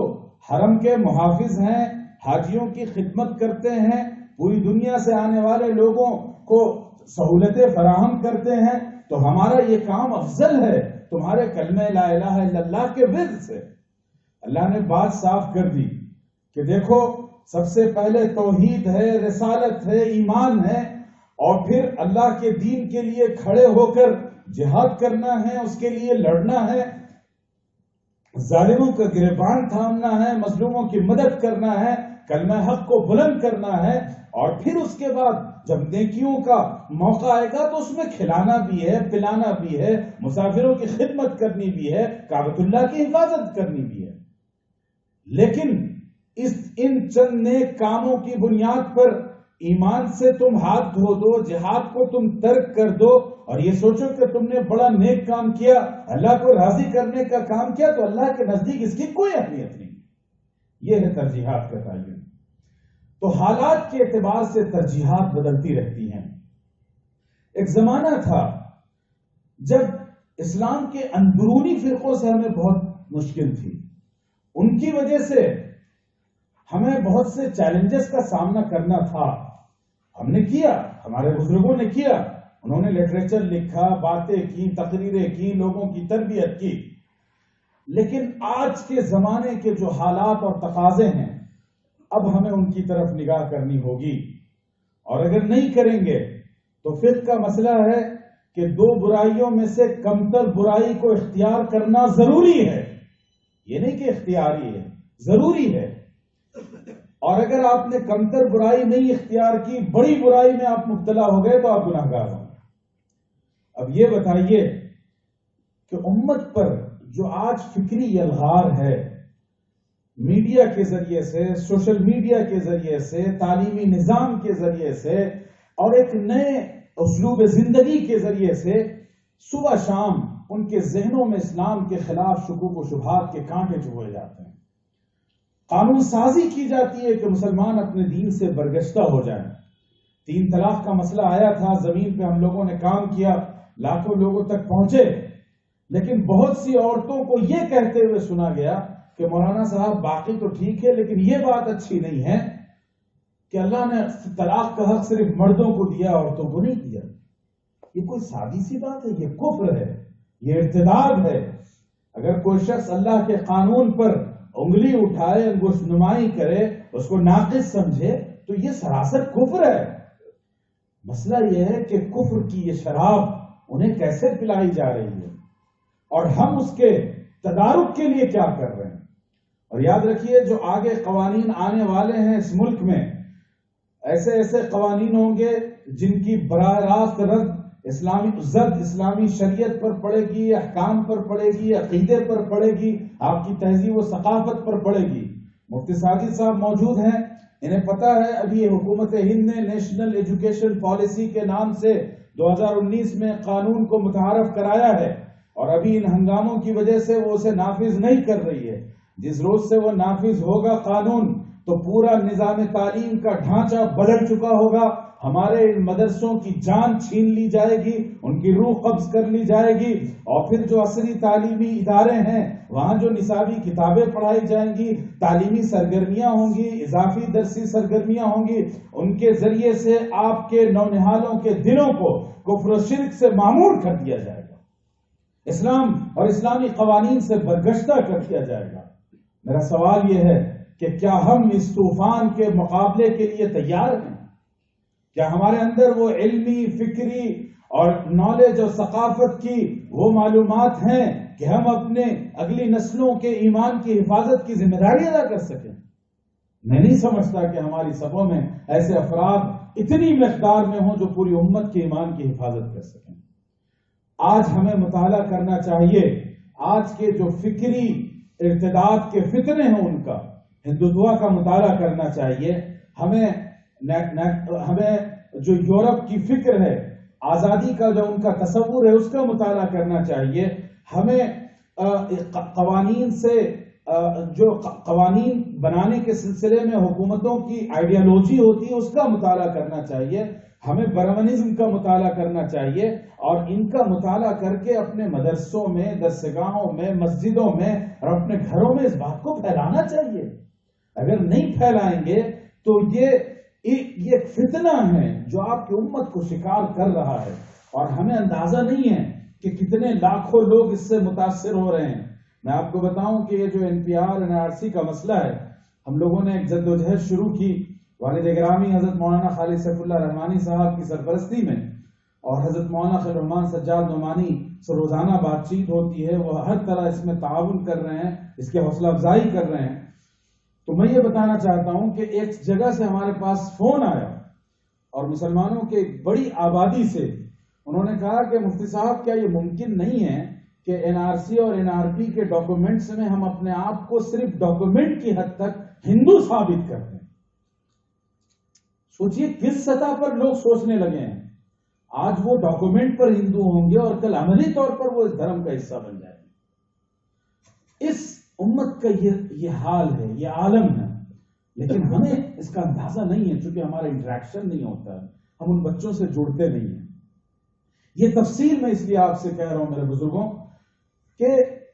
[SPEAKER 1] حرم کے محافظ ہیں، حاجیوں کی خدمت کرتے ہیں، پوری دنیا سے آنے والے لوگوں کو سہولتیں فراہم کرتے ہیں، تو ہمارا یہ کام افضل ہے تمہارے کلمہ لا الہ الا اللہ کے ورد سے. اللہ نے بات صاف کر دی کہ دیکھو سب سے پہلے توحید ہے، رسالت ہے، ایمان ہے، اور پھر اللہ کے دین کے لیے کھڑے ہو کر جہاد کرنا ہے، اس کے لیے لڑنا ہے، ظالموں کا گریبان تھامنا ہے، مظلوموں کی مدد کرنا ہے، کلمہ حق کو بلند کرنا ہے، اور پھر اس کے بعد جب نیکیوں کا موقع آئے گا تو اس میں کھلانا بھی ہے، پلانا بھی ہے، مسافروں کی خدمت کرنی بھی ہے، کعبۃ اللہ کی حفاظت کرنی بھی ہے. لیکن ان چند نیک کاموں کی بنیاد پر ایمان سے تم ہاتھ دھو دو، جہاد کو تم ترک کر دو اور یہ سوچو کہ تم نے بڑا نیک کام کیا، اللہ کو راضی کرنے کا کام کیا، تو اللہ کے نزدیک اس کی کوئی اہمیت نہیں. یہ ہے ترجیحات کا تعین. تو حالات کے اعتبار سے ترجیحات بدلتی رہتی ہیں. ایک زمانہ تھا جب اسلام کے اندرونی فرقوں سے ہمیں بہت مشکل تھی، ان کی وجہ سے ہمیں بہت سے چیلنجز کا سامنا کرنا تھا. ہم نے کیا، ہمارے بزرگوں نے کیا، انہوں نے لٹریچر لکھا، باتیں کی، تقریریں کی، لوگوں کی تربیت کی. لیکن آج کے زمانے کے جو حالات اور تقاضے ہیں اب ہمیں ان کی طرف نگاہ کرنی ہوگی، اور اگر نہیں کریں گے تو فقہ کا مسئلہ ہے کہ دو برائیوں میں سے کمتر برائی کو اختیار کرنا ضروری ہے. یہ نہیں کہ اختیاری ہے، ضروری ہے. اور اگر آپ نے کمتر برائی نہیں اختیار کی، بڑی برائی میں آپ مبتلا ہو گئے تو آپ گناہگار ہوں. اب یہ بتائیے کہ امت پر جو آج فکری الغار ہے، میڈیا کے ذریعے سے، سوشل میڈیا کے ذریعے سے، تعلیمی نظام کے ذریعے سے، اور ایک نئے اسلوب زندگی کے ذریعے سے صبح شام ان کے ذہنوں میں اسلام کے خلاف شکوک و شبہات کے کانٹے چبھائے جاتے ہیں. قانون سازی کی جاتی ہے کہ مسلمان اپنے دین سے برگشتہ ہو جائیں. 3 طلاق کا مسئلہ آیا تھا، زمین پہ ہم لوگوں نے کام کیا، لاکھوں لوگوں تک پہنچے، لیکن بہت سی عورتوں کو یہ کہتے ہوئے سنا گیا کہ مولانا صاحب باقی تو ٹھیک ہے لیکن یہ بات اچھی نہیں ہے کہ اللہ نے طلاق کا حق صرف مردوں کو دیا، عورتوں کو نہیں دیا. یہ کوئی سادی سی بات ہے؟ یہ کفر ہے، یہ ارتداد ہے. اگر کوئی شخص اللہ کے قانون پر انگلی اٹھائے، انگشت نمائی کرے، اس کو ناقص سمجھے، تو یہ سراسر کفر ہے. مسئلہ یہ ہے کہ کفر کی یہ شراب انہیں کیسے پلائی جا رہی ہے اور ہم اس کے تدارک کے لیے کیا کر رہے ہیں. اور یاد رکھیے جو آگے قوانین آنے والے ہیں اس ملک میں، ایسے ایسے قوانین ہوں گے جن کی براہ راست رد اسلامی شریعت پر پڑے گی، احکام پر پڑے گی، عقیدے پر پڑے گی، آپ کی تہذیب و ثقافت پر پڑے گی. مفتی ساجد صاحب موجود ہیں، انہیں پتا ہے ابھی حکومت ہند نے نیشنل ایجوکیشن پالیسی کے نام سے 2019 میں قانون کو متعارف کرایا ہے، اور ابھی ان ہنگاموں کی وجہ سے وہ اسے نافذ نہیں کر رہی ہے. جس روز سے وہ نافذ ہوگا قانون تو پورا نظام تعلیم کا ڈھانچہ بدل چکا ہوگا. ہمارے ان مدرسوں کی جان چھین لی جائے گی، ان کی روح قبض کر لی جائے گی، اور پھر جو عصری تعلیمی ادارے ہیں وہاں جو نصابی کتابیں پڑھائی جائیں گی، تعلیمی سرگرمیاں ہوں گی، اضافی درسی سرگرمیاں ہوں گی، ان کے ذریعے سے آپ کے نونہالوں کے دلوں کو کفر و شرک سے معمور کر دیا جائے گا، اسلام اور اسلامی قوانین سے برگشتہ کر دیا جائے گا۔ میرا سوال یہ ہے کہ کیا ہم اس طوفان کے مقابلے کے لیے تیار ہیں؟ کیا ہمارے اندر وہ علمی، فکری اور نالج اور ثقافت کی وہ معلومات ہیں کہ ہم اپنے اگلی نسلوں کے ایمان کی حفاظت کی ذمہ داری ادا کر سکیں؟ میں نہیں سمجھتا کہ ہماری صفوں میں ایسے افراد اتنی مقدار میں ہوں جو پوری امت کے ایمان کی حفاظت کر سکیں۔ آج ہمیں مطالعہ کرنا چاہیے، آج کے جو فکری ارتداد کے فتنے ہیں ان کا، ہندوتوا کا مطالعہ کرنا چاہیے، ہمیں جو یورپ کی فکر ہے، آزادی کا جو ان کا تصور ہے اس کا مطالعہ کرنا چاہیے، ہمیں قوانین سے جو قوانین بنانے کے سلسلے میں حکومتوں کی آئیڈیالوجی ہوتی ہے اس کا مطالعہ کرنا چاہیے، ہمیں برہمنزم کا مطالعہ کرنا چاہیے، اور ان کا مطالعہ کر کے اپنے مدرسوں میں، درسگاہوں میں، مسجدوں میں اور اپنے گھروں میں اس بات کو پھیلانا چاہیے۔ اگر نہیں پھیلائیں گے تو یہ ایک فتنہ ہے جو آپ کی امت کو شکار کر رہا ہے، اور ہمیں اندازہ نہیں ہے کہ کتنے لاکھوں لوگ اس سے متاثر ہو رہے ہیں۔ میں آپ کو بتاؤں کہ یہ جو NPR کا مسئلہ ہے، ہم لوگوں نے ایک جدوجہد شروع کی والد گرامی حضرت مولانا خالد سیف اللہ رحمانی صاحب کی سرپرستی میں، اور حضرت مولانا خلیل الرحمان سجاد نعمانی سے روزانہ بات چیت ہوتی ہے، وہ ہر طرح اس میں تعاون کر رہے ہیں، اس کے حوصلہ افزائی کر رہے ہیں۔ تو میں یہ بتانا چاہتا ہوں کہ ایک جگہ سے ہمارے پاس فون آیا، اور مسلمانوں کے ایک بڑی آبادی سے انہوں نے کہا کہ مفتی صاحب کیا یہ ممکن نہیں ہے کہ NRC اور NRP کے ڈاکومنٹس میں ہم اپنے آپ کو صرف ڈاکومنٹ کی حد تک ہندو ثابت کرتے ہیں؟ سوچئے کس سطح پر لوگ سوچنے لگے ہیں۔ آج وہ ڈاکومنٹ پر ہندو ہوں گے اور کل عملی طور پر وہ اس دھرم کا حصہ بن جائیں گے۔ اس امت کا یہ حال ہے، یہ عالم ہے، لیکن ہمیں اس کا اندازہ نہیں ہے، چونکہ ہمارا انٹریکشن نہیں ہوتا ہے، ہم ان بچوں سے جڑتے نہیں ہیں۔ یہ تفصیل میں اس لیے آپ سے کہہ رہا ہوں میرے بزرگوں کہ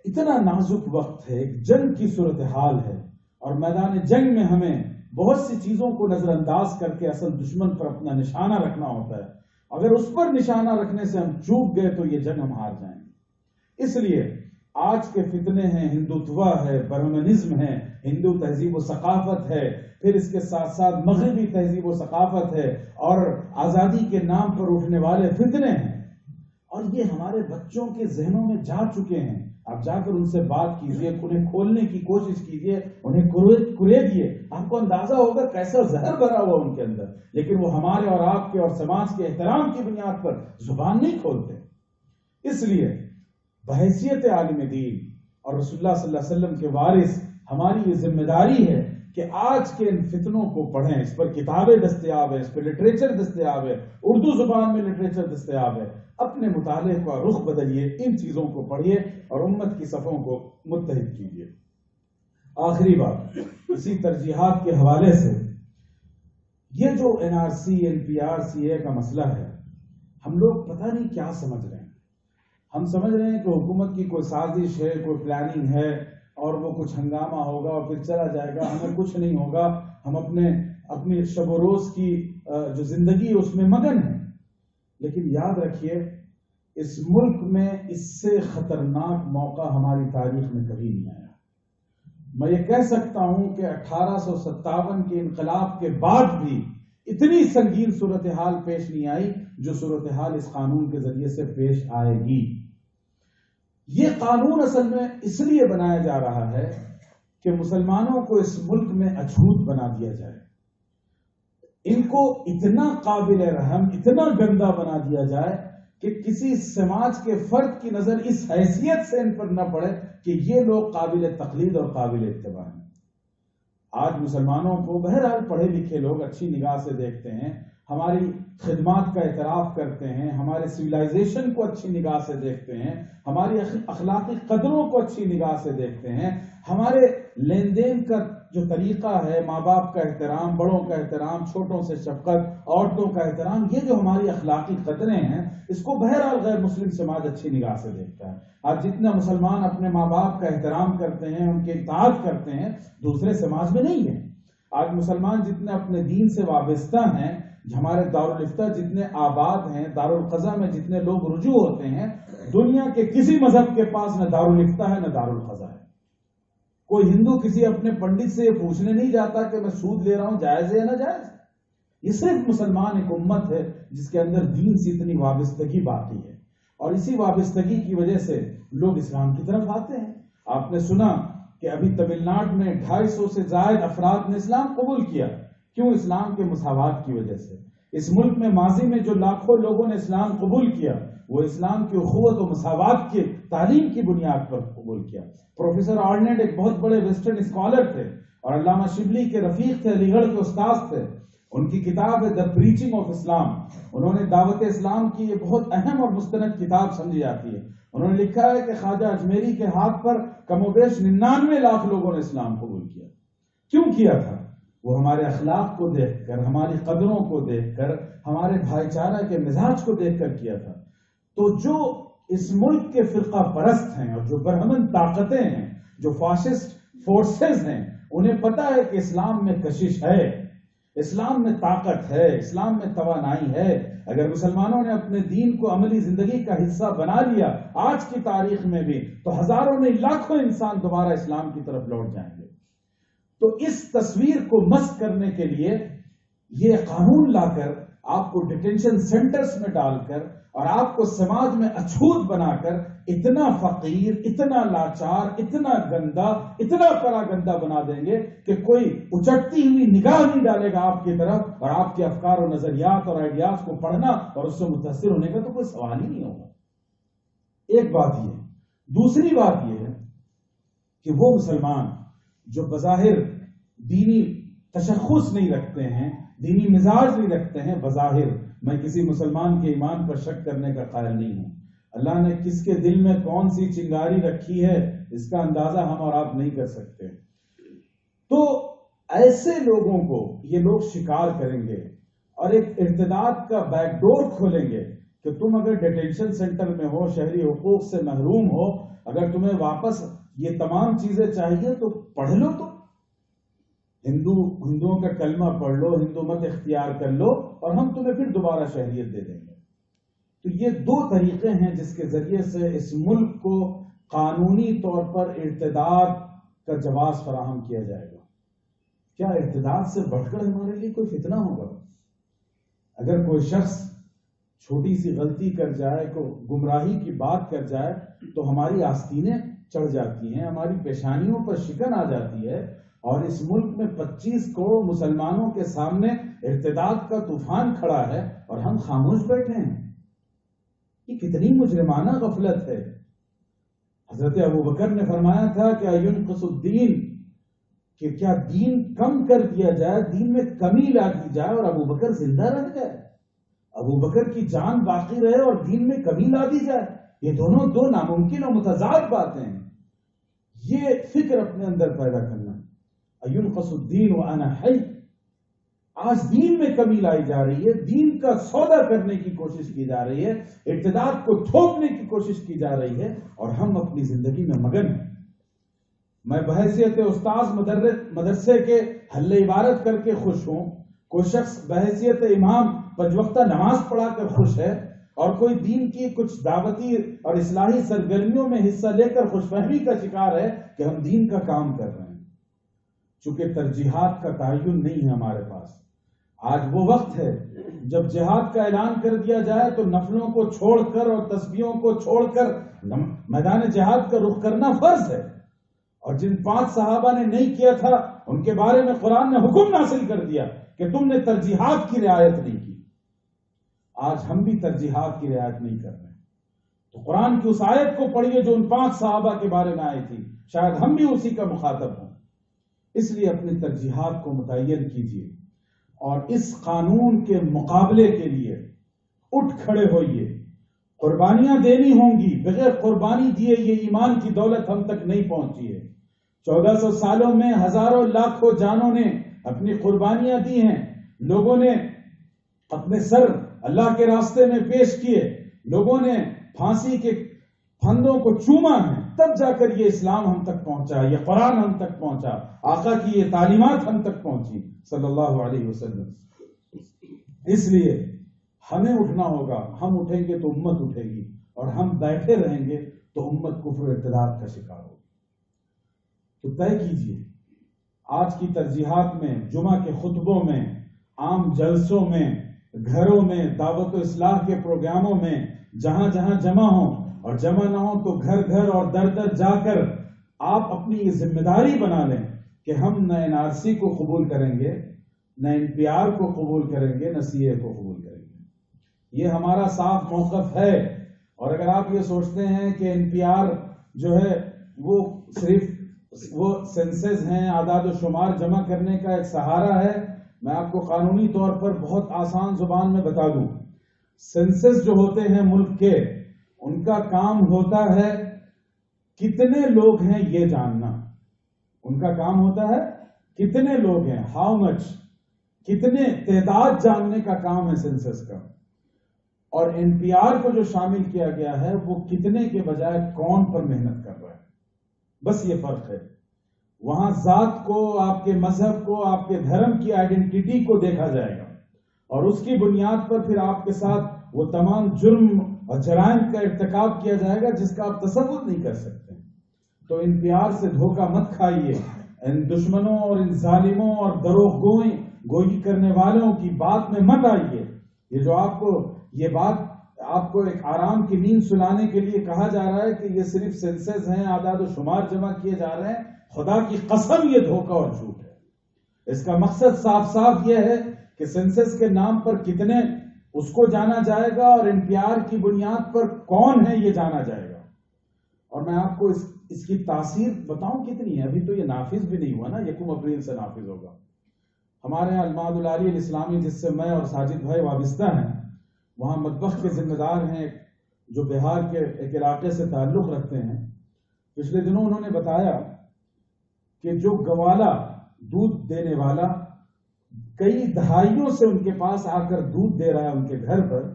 [SPEAKER 1] اتنا نازک وقت ہے، ایک جنگ کی صورتحال ہے، اور میدان جنگ میں ہمیں بہت سی چیزوں کو نظر انداز کر کے اصل دشمن پر اپنا نشانہ رکھنا ہوتا ہے۔ اگر اس پر نشانہ رکھنے سے ہم چوک گئے تو یہ جنگ ہم ہار جائیں گے۔ اس لیے آج کے فتنے ہیں، ہندوتوا ہے، برہمنزم ہے، ہندو تہذیب و ثقافت ہے، پھر اس کے ساتھ ساتھ مغربی تہذیب و ثقافت ہے، اور آزادی کے نام پر اٹھنے والے فتنے ہیں، اور یہ ہمارے بچوں کے ذہنوں میں جا چکے ہیں۔ آپ جا کر ان سے بات کیجئے، انہیں کھولنے کی کوشش کیجئے، انہیں کریدیے، آپ کو اندازہ ہوگا کیسا زہر بھرا ہوا ان کے اندر، لیکن وہ ہمارے اور آپ کے اور سماج کے احترام کی بنیاد پر زبان نہیں کھولتے۔ اس لیے بحیثیت عالم دین اور رسول اللہ صلی اللہ علیہ وسلم کے وارث ہماری یہ ذمہ داری ہے کہ آج کے ان فتنوں کو پڑھیں، اس پر کتابیں دستیاب ہیں، اس پر لٹریچر دستیاب ہے، اردو زبان میں لٹریچر دستیاب ہے، اپنے مطالعے کا رخ بدلیے، ان چیزوں کو پڑھیے اور امت کی صفوں کو متحد کیجیے۔ آخری بات اسی ترجیحات کے حوالے سے، یہ جو NRC NPR CA کا مسئلہ ہے، ہم لوگ پتہ نہیں کیا سمجھ رہے ہیں۔ ہم سمجھ رہے ہیں کہ حکومت کی کوئی سازش ہے، کوئی پلاننگ ہے، اور وہ کچھ ہنگامہ ہوگا اور پھر چلا جائے گا، ہمیں کچھ نہیں ہوگا، ہم اپنی شب و روز کی جو زندگی اس میں مگن ہیں۔ لیکن یاد رکھیے اس ملک میں اس سے خطرناک موقع ہماری تاریخ میں کبھی نہیں آیا۔ میں یہ کہہ سکتا ہوں کہ 1857 کے انقلاب کے بعد بھی اتنی سنگین صورتحال پیش نہیں آئی جو صورتحال اس قانون کے ذریعے سے پیش آئے گی۔ یہ قانون اصل میں اس لیے بنایا جا رہا ہے کہ مسلمانوں کو اس ملک میں اچھوت بنا دیا جائے، ان کو اتنا قابل رحم، اتنا گندا بنا دیا جائے کہ کسی سماج کے فرد کی نظر اس حیثیت سے ان پر نہ پڑے کہ یہ لوگ قابل تقلید اور قابل اتباع ہیں۔ آج مسلمانوں کو بہرحال پڑھے لکھے لوگ اچھی نگاہ سے دیکھتے ہیں، ہماری خدمات کا اعتراف کرتے ہیں، ہمارے سویلائزیشن کو اچھی نگاہ سے دیکھتے ہیں، ہماری اخلاقی قدروں کو اچھی نگاہ سے دیکھتے ہیں، ہمارے لین دین کا جو طریقہ ہے، ماں باپ کا احترام، بڑوں کا احترام، چھوٹوں سے شفقت، عورتوں کا احترام، یہ جو ہماری اخلاقی قدریں ہیں، اس کو بہرحال غیر مسلم سماج اچھی نگاہ سے دیکھتا ہے۔ آج جتنے مسلمان اپنے ماں باپ کا احترام کرتے ہیں، ان کی اطاعت کرتے ہیں، دوسرے سماج میں نہیں ہیں۔ آج مسلمان جتنے اپنے دین سے وابستہ ہیں، ہمارے دارالفتہ جتنے آباد ہیں، دارالقضا میں جتنے لوگ رجوع ہوتے ہیں، دنیا کے کسی مذہب کے پاس نہ دارالفتہ ہے نہ دارالقضا ہے۔ کوئی ہندو کسی اپنے پنڈت سے یہ پوچھنے نہیں جاتا کہ میں سود لے رہا ہوں جائز ہے یا ناجائز ہے۔ یہ صرف مسلمان ایک امت ہے جس کے اندر دین سے اتنی وابستگی باقی ہے، اور اسی وابستگی کی وجہ سے لوگ اسلام کی طرف آتے ہیں۔ آپ نے سنا کہ ابھی تمل ناڈو میں 250 سے زائد افراد نے اسلام قبول کیا۔ کیوں؟ اسلام کے مساوات کی وجہ سے۔ اس ملک میں ماضی میں جو لاکھوں لوگوں نے اسلام قبول کیا، وہ اسلام کی اخوت و مساوات کی تعلیم کی بنیاد پر قبول کیا۔ پروفیسر آرنیڈ ایک بہت بڑے ویسٹرن اسکالر تھے اور علامہ شبلی کے رفیق تھے، علی گڑھ کے استاذ تھے۔ ان کی کتاب ہے دا پریچنگ آف اسلام، انہوں نے دعوت اسلام کی یہ بہت اہم اور مستند کتاب سمجھی جاتی ہے۔ انہوں نے لکھا ہے کہ خواجہ اجمیری کے ہاتھ پر کم و بیش 99 لاکھ لوگوں نے اسلام قبول کیا۔ کیوں کیا تھا؟ وہ ہمارے اخلاق کو دیکھ کر، ہماری قدروں کو دیکھ کر، ہمارے بھائی چارہ کے مزاج کو دیکھ کر کیا تھا۔ تو جو اس ملک کے فرقہ پرست ہیں اور جو برہمن طاقتیں ہیں، جو فاشسٹ فورسز ہیں، انہیں پتا ہے کہ اسلام میں کشش ہے، اسلام میں طاقت ہے، اسلام میں توانائی ہے۔ اگر مسلمانوں نے اپنے دین کو عملی زندگی کا حصہ بنا لیا آج کی تاریخ میں بھی، تو ہزاروں نہیں لاکھوں انسان دوبارہ اسلام کی طرف لوٹ جائیں گے۔ تو اس تصویر کو مسخ کرنے کے لیے یہ قانون لا کر، آپ کو ڈیٹینشن سینٹرز میں ڈال کر اور آپ کو سماج میں اچھوت بنا کر اتنا فقیر، اتنا لاچار، اتنا گندا، اتنا پراگندہ بنا دیں گے کہ کوئی اچٹتی ہوئی نگاہ نہیں ڈالے گا آپ کی طرف، اور آپ کے افکار و نظریات اور آئیڈیاز کو پڑھنا اور اس سے متاثر ہونے کا تو کوئی سوال ہی نہیں ہوگا۔ ایک بات یہ، دوسری بات یہ ہے کہ وہ مسلمان جو بظاہر دینی تشخص نہیں رکھتے ہیں، دینی مزاج نہیں رکھتے ہیں، بظاہر میں کسی مسلمان کے ایمان پر شک کرنے کا قائل نہیں ہوں۔ اللہ نے کس کے دل میں کون سی چنگاری رکھی ہے اس کا اندازہ ہم اور آپ نہیں کر سکتے۔ تو ایسے لوگوں کو یہ لوگ شکار کریں گے اور ایک ارتداد کا بیک ڈور کھولیں گے کہ تم اگر ڈیٹینشن سینٹر میں ہو، شہری حقوق سے محروم ہو، اگر تمہیں واپس یہ تمام چیزیں چاہیے تو پڑھ لو، تو ہندوؤں کا کلمہ پڑھ لو، ہندو مت اختیار کر لو، اور ہم تمہیں پھر دوبارہ شہریت دے دیں گے۔ تو یہ دو طریقے ہیں جس کے ذریعے سے اس ملک کو قانونی طور پر ارتداد کا جواز فراہم کیا جائے گا۔ کیا ارتداد سے بڑھ کر ہمارے لیے کوئی فتنہ ہوگا؟ اگر کوئی شخص چھوٹی سی غلطی کر جائے، کوئی گمراہی کی بات کر جائے، تو ہماری آستینیں چڑھ جاتی ہیں، ہماری پیشانیوں پر شکن آ جاتی ہے، اور اس ملک میں 25 کروڑ مسلمانوں کے سامنے ارتداد کا طوفان کھڑا ہے اور ہم خاموش بیٹھے ہیں۔ یہ کتنی مجرمانہ غفلت ہے۔ حضرت ابوبکر نے فرمایا تھا کہ اینقص الدین، کہ کیا دین کم کر دیا جائے، دین میں کمی لا دی جائے اور ابوبکر زندہ رہ جائے، ابوبکر کی جان باقی رہے اور دین میں کمی لا دی جائے؟ یہ دونوں دو ناممکن اور متضاد باتیں ہیں۔ یہ فکر اپنے اندر پیدا کرنا، اینقص الدین وانا حی، آج دین میں کمی لائی جا رہی ہے، دین کا سودا کرنے کی کوشش کی جا رہی ہے، ارتداد کو تھوپنے کی کوشش کی جا رہی ہے، اور ہم اپنی زندگی میں مگن ہیں۔ میں بحیثیت استاذ مدرسے کے حل عبارت کر کے خوش ہوں، کوئی شخص بحیثیت امام 5 وقتہ نماز پڑھا کر خوش ہے، اور کوئی دین کی کچھ دعوتی اور اصلاحی سرگرمیوں میں حصہ لے کر خوش فہمی کا شکار ہے کہ ہم دین کا کام کر رہے ہیں۔ چونکہ ترجیحات کا تعین نہیں ہے ہمارے پاس، آج وہ وقت ہے جب جہاد کا اعلان کر دیا جائے تو نفلوں کو چھوڑ کر اور تسبیحوں کو چھوڑ کر میدان جہاد کا رخ کرنا فرض ہے، اور جن 5 صحابہ نے نہیں کیا تھا ان کے بارے میں قرآن نے حکم نازل کر دیا کہ تم نے ترجیحات کی رعایت نہیں کی۔ آج ہم بھی ترجیحات کی رعایت نہیں کر رہے، تو قرآن کی اس آیت کو پڑھیے جو ان 5 صحابہ کے بارے میں آئی تھی، شاید ہم بھی اسی کا مخاطب ہوں۔ اس لیے اپنی ترجیحات کو متعین کیجیے، اور اس قانون کے مقابلے کے لیے اٹھ کھڑے ہوئیے. قربانیاں دینی ہوں گی، بغیر قربانی دیے یہ ایمان کی دولت ہم تک نہیں پہنچی ہے. 1400 سالوں میں ہزاروں لاکھوں جانوں نے اپنی قربانیاں دی ہیں. لوگوں نے اپنے سر اللہ کے راستے میں پیش کیے، لوگوں نے پھانسی کے پھندوں کو چوما ہے، تب جا کر یہ اسلام ہم تک پہنچا، یہ قرآن ہم تک پہنچا، آقا کی یہ تعلیمات ہم تک پہنچی صلی اللہ علیہ وسلم. اس لیے ہمیں اٹھنا ہوگا. ہم اٹھیں گے تو امت اٹھے گی، اور ہم بیٹھے رہیں گے تو امت کفر و ارتداد کا شکار ہوگی. تو طے کیجیے آج کی ترجیحات میں، جمعہ کے خطبوں میں، عام جلسوں میں، گھروں میں، دعوت و اصلاح کے پروگراموں میں، جہاں جہاں جمع ہوں، اور جمع نہ ہوں تو گھر گھر اور در در جا کر آپ اپنی یہ ذمہ داری بنا لیں کہ ہم نہ این آر سی کو قبول کریں گے، نہ این پی آر کو قبول کریں گے، نہ سی اے کو قبول کریں گے. یہ ہمارا صاف موقف ہے. اور اگر آپ یہ سوچتے ہیں کہ این پی آر جو ہے وہ صرف وہ سینسز ہیں، اعداد و شمار جمع کرنے کا ایک سہارا ہے، میں آپ کو قانونی طور پر بہت آسان زبان میں بتا دوں. سینسز جو ہوتے ہیں ملک کے، ان کا کام ہوتا ہے کتنے لوگ ہیں یہ جاننا. ان کا کام ہوتا ہے کتنے لوگ ہیں، ہاؤ مچ، کتنے تعداد جاننے کا کام ہے سینسس کا. اور این پی آر کو جو شامل کیا گیا ہے وہ کتنے کے بجائے کون پر محنت کر رہا ہے، بس یہ فرق ہے. وہاں ذات کو، آپ کے مذہب کو، آپ کے دھرم کی آئیڈینٹی کو دیکھا جائے گا، اور اس کی بنیاد پر پھر آپ کے ساتھ وہ تمام جرم اور جرائم کا ارتکاب کیا جائے گا جس کا آپ تصور نہیں کر سکتے. تو ان پیار سے دھوکہ مت کھائیے، ان دشمنوں اور ان ظالموں اور دروغ گوئی کرنے والوں کی بات میں مت آئیے. یہ جو آپ کو یہ بات آپ کو ایک آرام کی نیند سلانے کے لیے کہا جا رہا ہے کہ یہ صرف سینسز ہیں، اعداد و شمار جمع کیے جا رہے ہیں، خدا کی قسم یہ دھوکہ اور جھوٹ ہے. اس کا مقصد صاف صاف یہ ہے کہ سینسس کے نام پر کتنے اس کو جانا جائے گا، اور این پی آر کی بنیاد پر کون ہے یہ جانا جائے گا. اور میں آپ کو اس کی تاثیر بتاؤں کتنی ہے. ابھی تو یہ نافذ بھی نہیں ہوا نا، 1 اپریل سے نافذ ہوگا. ہمارے یہاں المعاد العالی الاسلامی جس سے میں اور ساجد بھائی وابستہ ہیں، وہاں مطبخ کے ذمہ دار ہیں جو بہار کے ایک علاقے سے تعلق رکھتے ہیں. پچھلے دنوں انہوں نے بتایا کہ جو گوالا، دودھ دینے والا، کئی دہائیوں سے ان کے پاس آ کر دودھ دے رہا ہے ان کے گھر پر،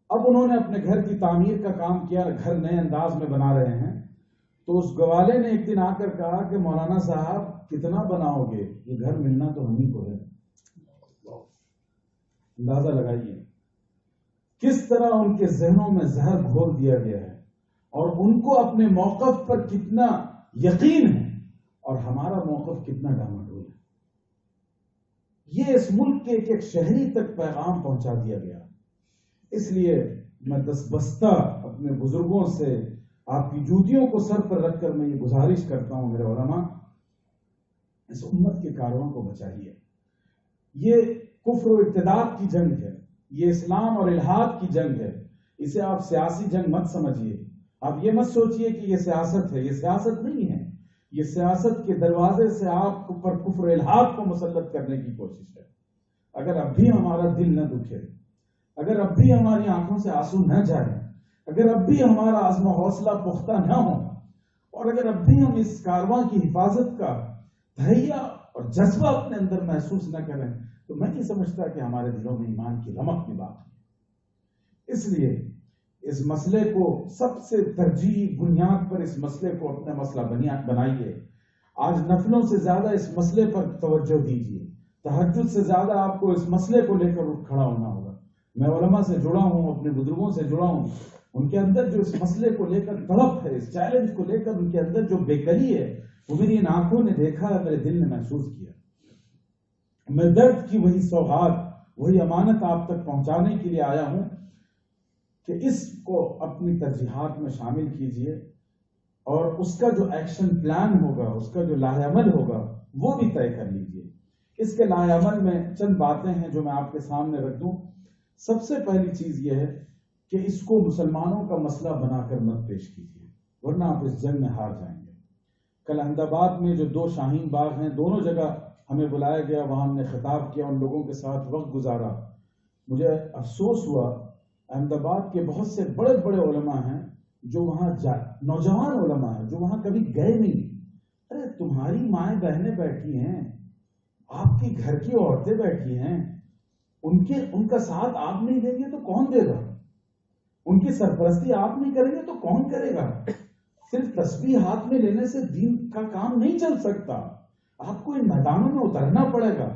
[SPEAKER 1] اب انہوں نے اپنے گھر کی تعمیر کا کام کیا، گھر نئے انداز میں بنا رہے ہیں. تو اس گوالے نے ایک دن آ کر کہا کہ مولانا صاحب کتنا بناؤ گے، یہ گھر ملنا تو ہم ہی کو ہے. اندازہ لگائیے کس طرح ان کے ذہنوں میں زہر گھول دیا گیا ہے، اور ان کو اپنے موقف پر کتنا یقین ہے، اور ہمارا موقف کتنا ڈامڈول ہے. یہ اس ملک کے ایک شہری تک پیغام پہنچا دیا گیا. اس لیے میں دستبستہ اپنے بزرگوں سے آپ کی جوتیوں کو سر پر رکھ کر میں یہ گزارش کرتا ہوں، میرے علماء، اس امت کے کارواں کو بچائیے. یہ کفر و ارتداد کی جنگ ہے، یہ اسلام اور الحاد کی جنگ ہے. اسے آپ سیاسی جنگ مت سمجھیے. آپ یہ مت سوچئے کہ یہ سیاست ہے، یہ سیاست نہیں ہے. یہ سیاست کے دروازے سے آپ پر کفر و الحاد کو مسلط کرنے کی کوشش ہے. اگر اب بھی ہمارا دل نہ دکھے، اگر اب بھی ہماری آنکھوں سے آنسو نہ جائے، اگر اب بھی ہمارا عزم و حوصلہ پختہ نہ ہو، اور اگر اب بھی ہم اس کارواں کی حفاظت کا دھیہ اور جذبہ اپنے اندر محسوس نہ کریں، تو میں نہیں سمجھتا کہ ہمارے دلوں میں ایمان کی رمق کی بات ہے. اس لیے اس مسئلے کو سب سے ترجیحی بنیاد پر اس مسئلے کو اپنا مسئلہ بنائیے. آج نفلوں سے زیادہ اس مسئلے پر توجہ دیجیے. تہجد سے زیادہ آپ کو اس مسئلے کو لے کر اٹھ کھڑا ہونا ہوگا. میں علماء سے جڑا ہوں، اپنے بزرگوں سے جڑا ہوں، ان کے اندر جو اس مسئلے کو لے کر تڑپ ہے، اس چیلنج کو لے کر ان کے اندر جو بے قلی ہے، وہ میری ان آنکھوں نے دیکھا ہے، میرے دل نے محسوس کیا. میں درد کی وہی سوغات، وہی امانت آپ تک پہنچانے کے لیے آیا ہوں کہ اس کو اپنی ترجیحات میں شامل کیجئے، اور اس کا جو ایکشن پلان ہوگا، اس کا جو لاہ عمل ہوگا، وہ بھی طے کر لیجئے. اس کے لاہ عمل میں چند باتیں ہیں جو میں آپ کے سامنے رکھ دوں. سب سے پہلی چیز یہ ہے کہ اس کو مسلمانوں کا مسئلہ بنا کر مت پیش کیجیے، ورنہ آپ اس جنگ میں ہار جائیں گے. کل احمد آباد میں جو 2 شاہین باغ ہیں، دونوں جگہ ہمیں بلایا گیا، وہاں ہم نے خطاب کیا، ان لوگوں کے ساتھ وقت گزارا. مجھے افسوس ہوا احمد آباد کے بہت سے بڑے بڑے علماء ہیں جو وہاں نوجوان علماء ہیں جو وہاں کبھی گئے نہیں. ارے تمہاری مائیں بہنیں بیٹھی ہیں، آپ کے گھر کی عورتیں بیٹھی ہیں، ان کا ساتھ آپ نہیں دیں گے تو کون دے گا؟ ان کی سرپرستی آپ نہیں کریں گے تو کون کرے گا؟ صرف تسبیح ہاتھ میں لینے سے دین کا کام نہیں چل سکتا. آپ کو ان میدانوں میں اترنا پڑے گا،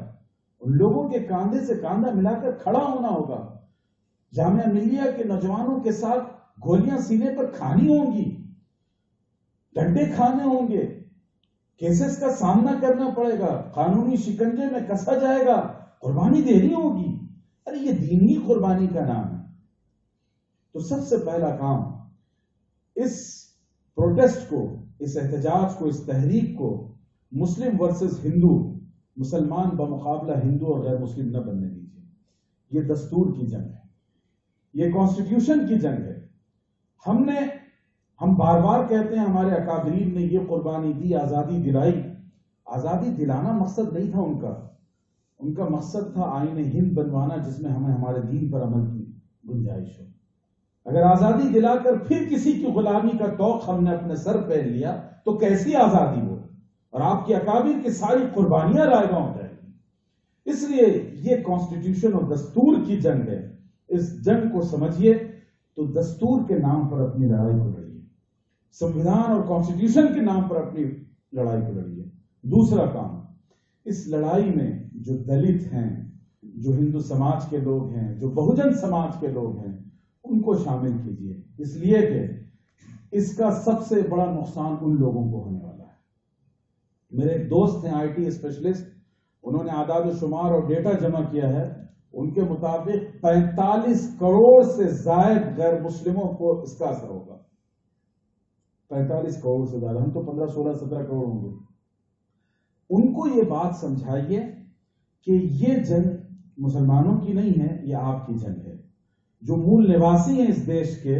[SPEAKER 1] ان لوگوں کے کاندھے سے کاندھا ملا کر کھڑا ہونا ہوگا. جامعہ ملیہ کے نوجوانوں کے ساتھ گولیاں سینے پر کھانی ہوں گی، ڈنڈے کھانے ہوں گے، کیسز کا سامنا کرنا پڑے گا، قانونی شکنجے میں کسا جائے گا، قربانی دینی ہوگی. ارے یہ دینی قربانی کا نام ہے. تو سب سے پہلا کام اس پروٹیسٹ کو، اس احتجاج کو، اس تحریک کو مسلم ورسز ہندو، مسلمان بمقابلہ ہندو اور غیر مسلم نہ بننے دیجیے. یہ دستور کی جنگ ہے، یہ کانسٹیٹیوشن کی جنگ ہے. ہم بار بار کہتے ہیں ہمارے اکابرین نے یہ قربانی دی، آزادی دلائی. آزادی دلانا مقصد نہیں تھا ان کا مقصد تھا آئین ہند بنوانا جس میں ہمیں ہمارے دین پر عمل کی گنجائش ہو. اگر آزادی دلا کر پھر کسی کی غلامی کا توق ہم نے اپنے سر پہن لیا تو کیسی آزادی ہو، اور آپ کی اکابر کی ساری قربانیاں رائگاں ہو جائیں گی. اس لیے یہ کانسٹیٹیوشن اور دستور کی جنگ ہے. اس جنگ کو سمجھیے تو دستور کے نام پر اپنی لڑائی کو لڑیے، سمویدھان اور کانسٹیٹیوشن کے نام پر اپنی لڑائی کو لڑیے. دوسرا کام، اس لڑائی میں جو دلت ہیں، جو ہندو سماج کے لوگ ہیں، جو بہوجن سماج کے لوگ ہیں، ان کو شامل کیجیے. اس لیے کہ اس کا سب سے بڑا نقصان ان لوگوں کو ہونے والا ہے. میرے ایک دوست ہیں آئی ٹی اسپیشلسٹ، انہوں نے اعداد و شمار اور ڈیٹا جمع کیا ہے. ان کے مطابق 45 کروڑ سے زائد غیر مسلموں کو اس کا اثر ہوگا. 45 کروڑ سے زیادہ، ہم تو 15 16 17 کروڑ ہوں گے. ان کو یہ بات سمجھائیے کہ یہ جنگ مسلمانوں کی نہیں ہے، یہ آپ کی جنگ ہے. جو مول نواسی ہیں اس دیش کے،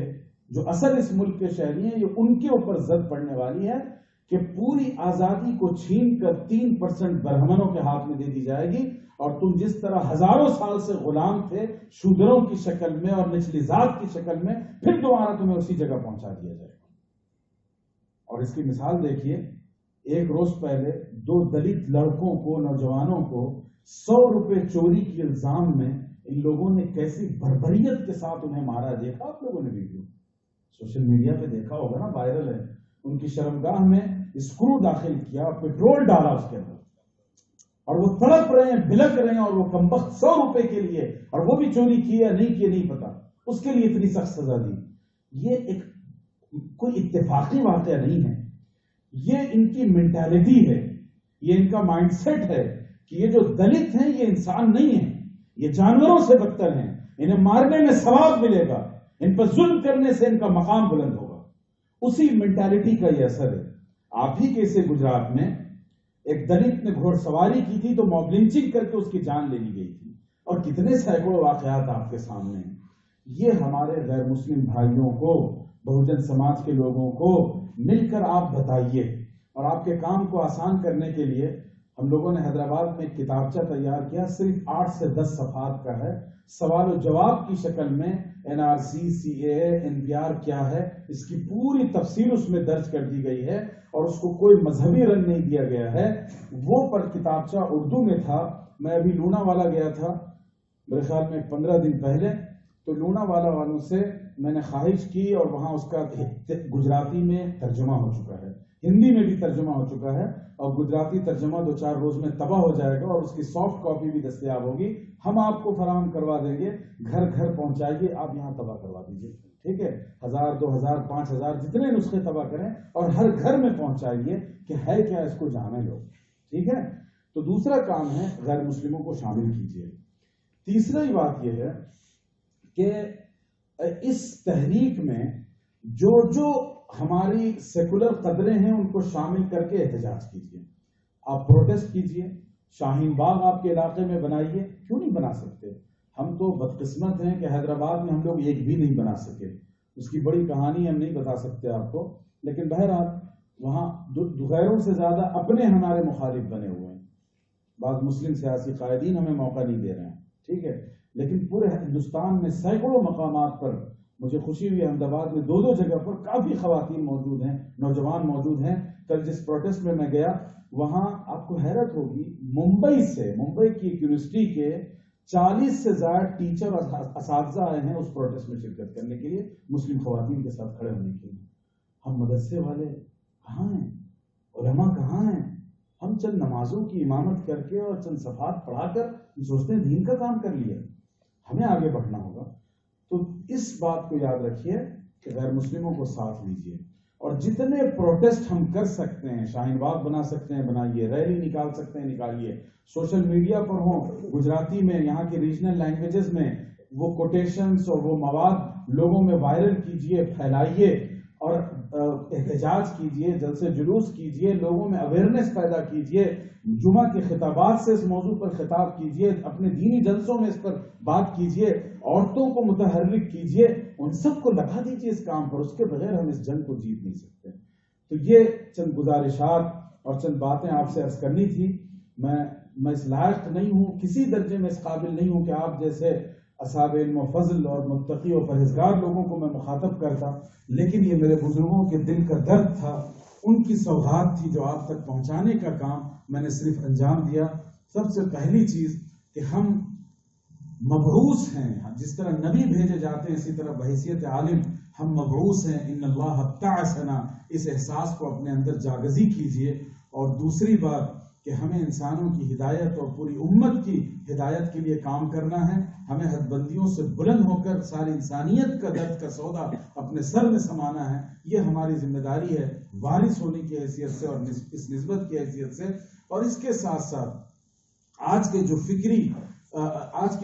[SPEAKER 1] جو اصل اس ملک کے شہری ہیں، یہ ان کے اوپر زد پڑنے والی ہے کہ پوری آزادی کو چھین کر 3% برہمنوں کے ہاتھ میں دے دی جائے گی، اور تم جس طرح ہزاروں سال سے غلام تھے شودروں کی شکل میں اور نچلی ذات کی شکل میں، پھر دوبارہ تمہیں اسی جگہ پہنچا دیا جائے گا. اور اس کی مثال دیکھیے، ایک روز پہلے 2 دلت لڑکوں کو، نوجوانوں کو 100 روپے چوری کے الزام میں ان لوگوں نے کیسی بربریت کے ساتھ انہیں مارا. دیکھا آپ لوگوں نے ویڈیو، سوشل میڈیا پہ دیکھا ہوگا نا، وائرل ہے. ان کی شرمگاہ میں اسکرو داخل کیا، پٹرول ڈالا اس کے اندر، اور وہ تڑپ رہے ہیں، بلک رہے ہیں، اور وہ کمبخت 100 روپے کے لیے، اور وہ بھی چوری کی یا نہیں کی نہیں پتا، اس کے لیے اتنی سخت سزا دی. یہ ایک کوئی اتفاقی واقعہ نہیں ہے، یہ ان کی مینٹالٹی ہے، یہ ان کا مائنڈ سیٹ ہے کہ یہ جو دلت ہیں یہ انسان نہیں ہیں، یہ جانوروں سے بدتر ہیں، انہیں مارنے میں ثواب ملے گا، ان پر ظلم کرنے سے ان کا مقام بلند ہوگا. اسی مینٹالٹی کا یہ اثر ہے. آپ ہی کے اسے گجرات میں ایک دلت نے گھوڑ سواری کی تھی تو موب لنچنگ کر کے اس کی جان لے لی گئی تھی، اور کتنے سینکڑوں واقعات آپ کے سامنے ہیں. یہ ہمارے غیر مسلم بھائیوں کو، بہوجن سماج کے لوگوں کو مل کر آپ بتائیے. اور آپ کے کام کو آسان کرنے کے لیے ہم لوگوں نے حیدرآباد میں ایک کتابچہ تیار کیا، صرف 8 سے 10 صفحات کا ہے، سوال و جواب کی شکل میں. NRC CAA NPR کیا ہے، اس کی پوری تفصیل اس میں درج کر دی گئی ہے، اور اس کو کوئی مذہبی رنگ نہیں دیا گیا ہے. وہ پر کتابچہ اردو میں تھا. میں ابھی لونا والا گیا تھا میرے خیال میں 15 دن پہلے، تو لونا والا والوں سے میں نے خواہش کی، اور وہاں اس کا گجراتی میں ترجمہ ہو چکا ہے، ہندی میں بھی ترجمہ ہو چکا ہے، اور گجراتی ترجمہ 2-4 روز میں طبع ہو جائے گا، اور اس کی سافٹ کاپی بھی دستیاب ہوگی. ہم آپ کو فراہم کروا دیں گے، گھر گھر پہنچائیے، آپ یہاں طبع کروا دیجیے. ٹھیک ہے، 1000 2000 5000 جتنے نسخے طبع کریں، اور ہر گھر میں پہنچائیے کہ ہے کیا، اس کو جانے لو. ٹھیک ہے. تو دوسرا کام ہے غیر مسلموں کو شامل کیجیے. تیسری بات یہ ہے کہ اس تحریک میں جو ہماری سیکولر قدریں ہیں ان کو شامل کر کے احتجاج کیجیے. آپ پروٹیسٹ کیجیے، شاہین باغ آپ کے علاقے میں بنائیے. کیوں نہیں بنا سکتے؟ ہم تو بدقسمت ہیں کہ حیدرآباد میں ہم لوگ ایک بھی نہیں بنا سکے. اس کی بڑی کہانی ہم نہیں بتا سکتے آپ کو، لیکن بہرحال وہاں غیروں سے زیادہ اپنے ہمارے مخالف بنے ہوئے ہیں. بعض مسلم سیاسی قائدین ہمیں موقع نہیں دے رہے ہیں، ٹھیک ہے، لیکن پورے ہندوستان میں سینکڑوں مقامات پر مجھے خوشی ہوئی، احمد آباد میں دو جگہ پر کافی خواتین موجود ہیں، نوجوان موجود ہیں. کل جس پروٹیسٹ میں میں گیا وہاں آپ کو حیرت ہوگی، ممبئی کی ایک یونیورسٹی کے 40 سے زائد ٹیچر اور اساتذہ آئے ہیں اس پروٹیسٹ میں شرکت کرنے کے لیے، مسلم خواتین کے ساتھ کھڑے ہونے کے لیے. ہم مدرسے والے کہاں ہیں؟ علماء کہاں ہیں؟ ہم چند نمازوں کی امامت کر کے اور چند صفحات پڑھا کر سوچتے ہیں دین کا کام کر لیا. ہمیں آگے بڑھنا ہوگا. تو اس بات کو یاد رکھیے کہ غیر مسلموں کو ساتھ لیجیے، اور جتنے پروٹیسٹ ہم کر سکتے ہیں، شاہین باغ بنا سکتے ہیں بنائیے، ریلی نکال سکتے ہیں نکالیے، سوشل میڈیا پر ہوں، گجراتی میں، یہاں کی ریجنل لینگویجز میں وہ کوٹیشنز اور وہ مواد لوگوں میں وائرل کیجیے، پھیلائیے، اور احتجاج کیجیے، جلسے جلوس کیجیے، لوگوں میں اویئرنیس پیدا کیجیے، جمعہ کے خطابات سے اس موضوع پر خطاب کیجیے، اپنے دینی جلسوں میں اس پر بات کیجیے، عورتوں کو متحرک کیجیے، ان سب کو لگا دیجیے اس کام پر. اس کے بغیر ہم اس جنگ کو جیت نہیں سکتے. تو یہ چند گزارشات اور چند باتیں آپ سے عرض کرنی تھی. میں اس لائق نہیں ہوں، کسی درجے میں اس قابل نہیں ہوں کہ آپ جیسے اصحاب علم و فضل اور متقی و پرہیزگار لوگوں کو میں مخاطب کرتا، لیکن یہ میرے بزرگوں کے دل کا درد تھا، ان کی سوغات تھی جو آپ تک پہنچانے کا کام میں نے صرف انجام دیا. سب سے پہلی چیز کہ ہم مبعوث ہیں، جس طرح نبی بھیجے جاتے ہیں اسی طرح بحیثیت عالم ہم مبعوث ہیں. ان اللہ ابتعثنا، اس احساس کو اپنے اندر جاگزی کیجئے. اور دوسری بات کہ ہمیں انسانوں کی ہدایت اور پوری امت کی ہدایت کے لیے کام کرنا ہے. ہمیں حد بندیوں سے بلند ہو کر ساری انسانیت کا درد کا سودا اپنے سر میں سمانا ہے. یہ ہماری ذمہ داری ہے، وارث ہونے کی حیثیت سے اور اس نسبت کی حیثیت سے. اور اس کے ساتھ ساتھ آج کی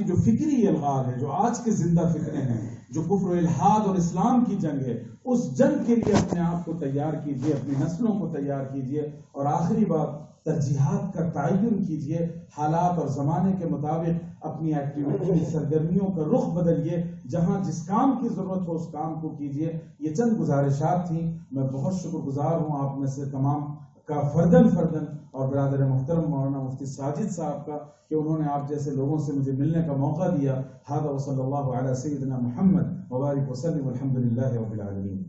[SPEAKER 1] جو فکری الغار ہے، جو آج کے زندہ فکرے ہیں، جو کفر و الحاد اور اسلام کی جنگ ہے، اس جنگ کے لیے اپنے آپ کو تیار کیجئے، اپنی نسلوں کو تیار کیجئے. اور آخری بات، ترجیحات کا تعین کیجئے، حالات اور زمانے کے مطابق اپنی ایکٹیویٹی سرگرمیوں کا رخ بدلیے، جہاں جس کام کی ضرورت ہو اس کام کو کیجئے. یہ چند گزارشات تھیں. میں بہت شکر گزار ہوں آپ میں سے تمام کا فردن اور برادر محترم مولانا مفتی ساجد صاحب کا کہ انہوں نے آپ جیسے لوگوں سے مجھے ملنے کا موقع دیا. ھذا وصلی اللہ علی سیدنا محمد وبارک وسلم والحمد للہ رب العالمین.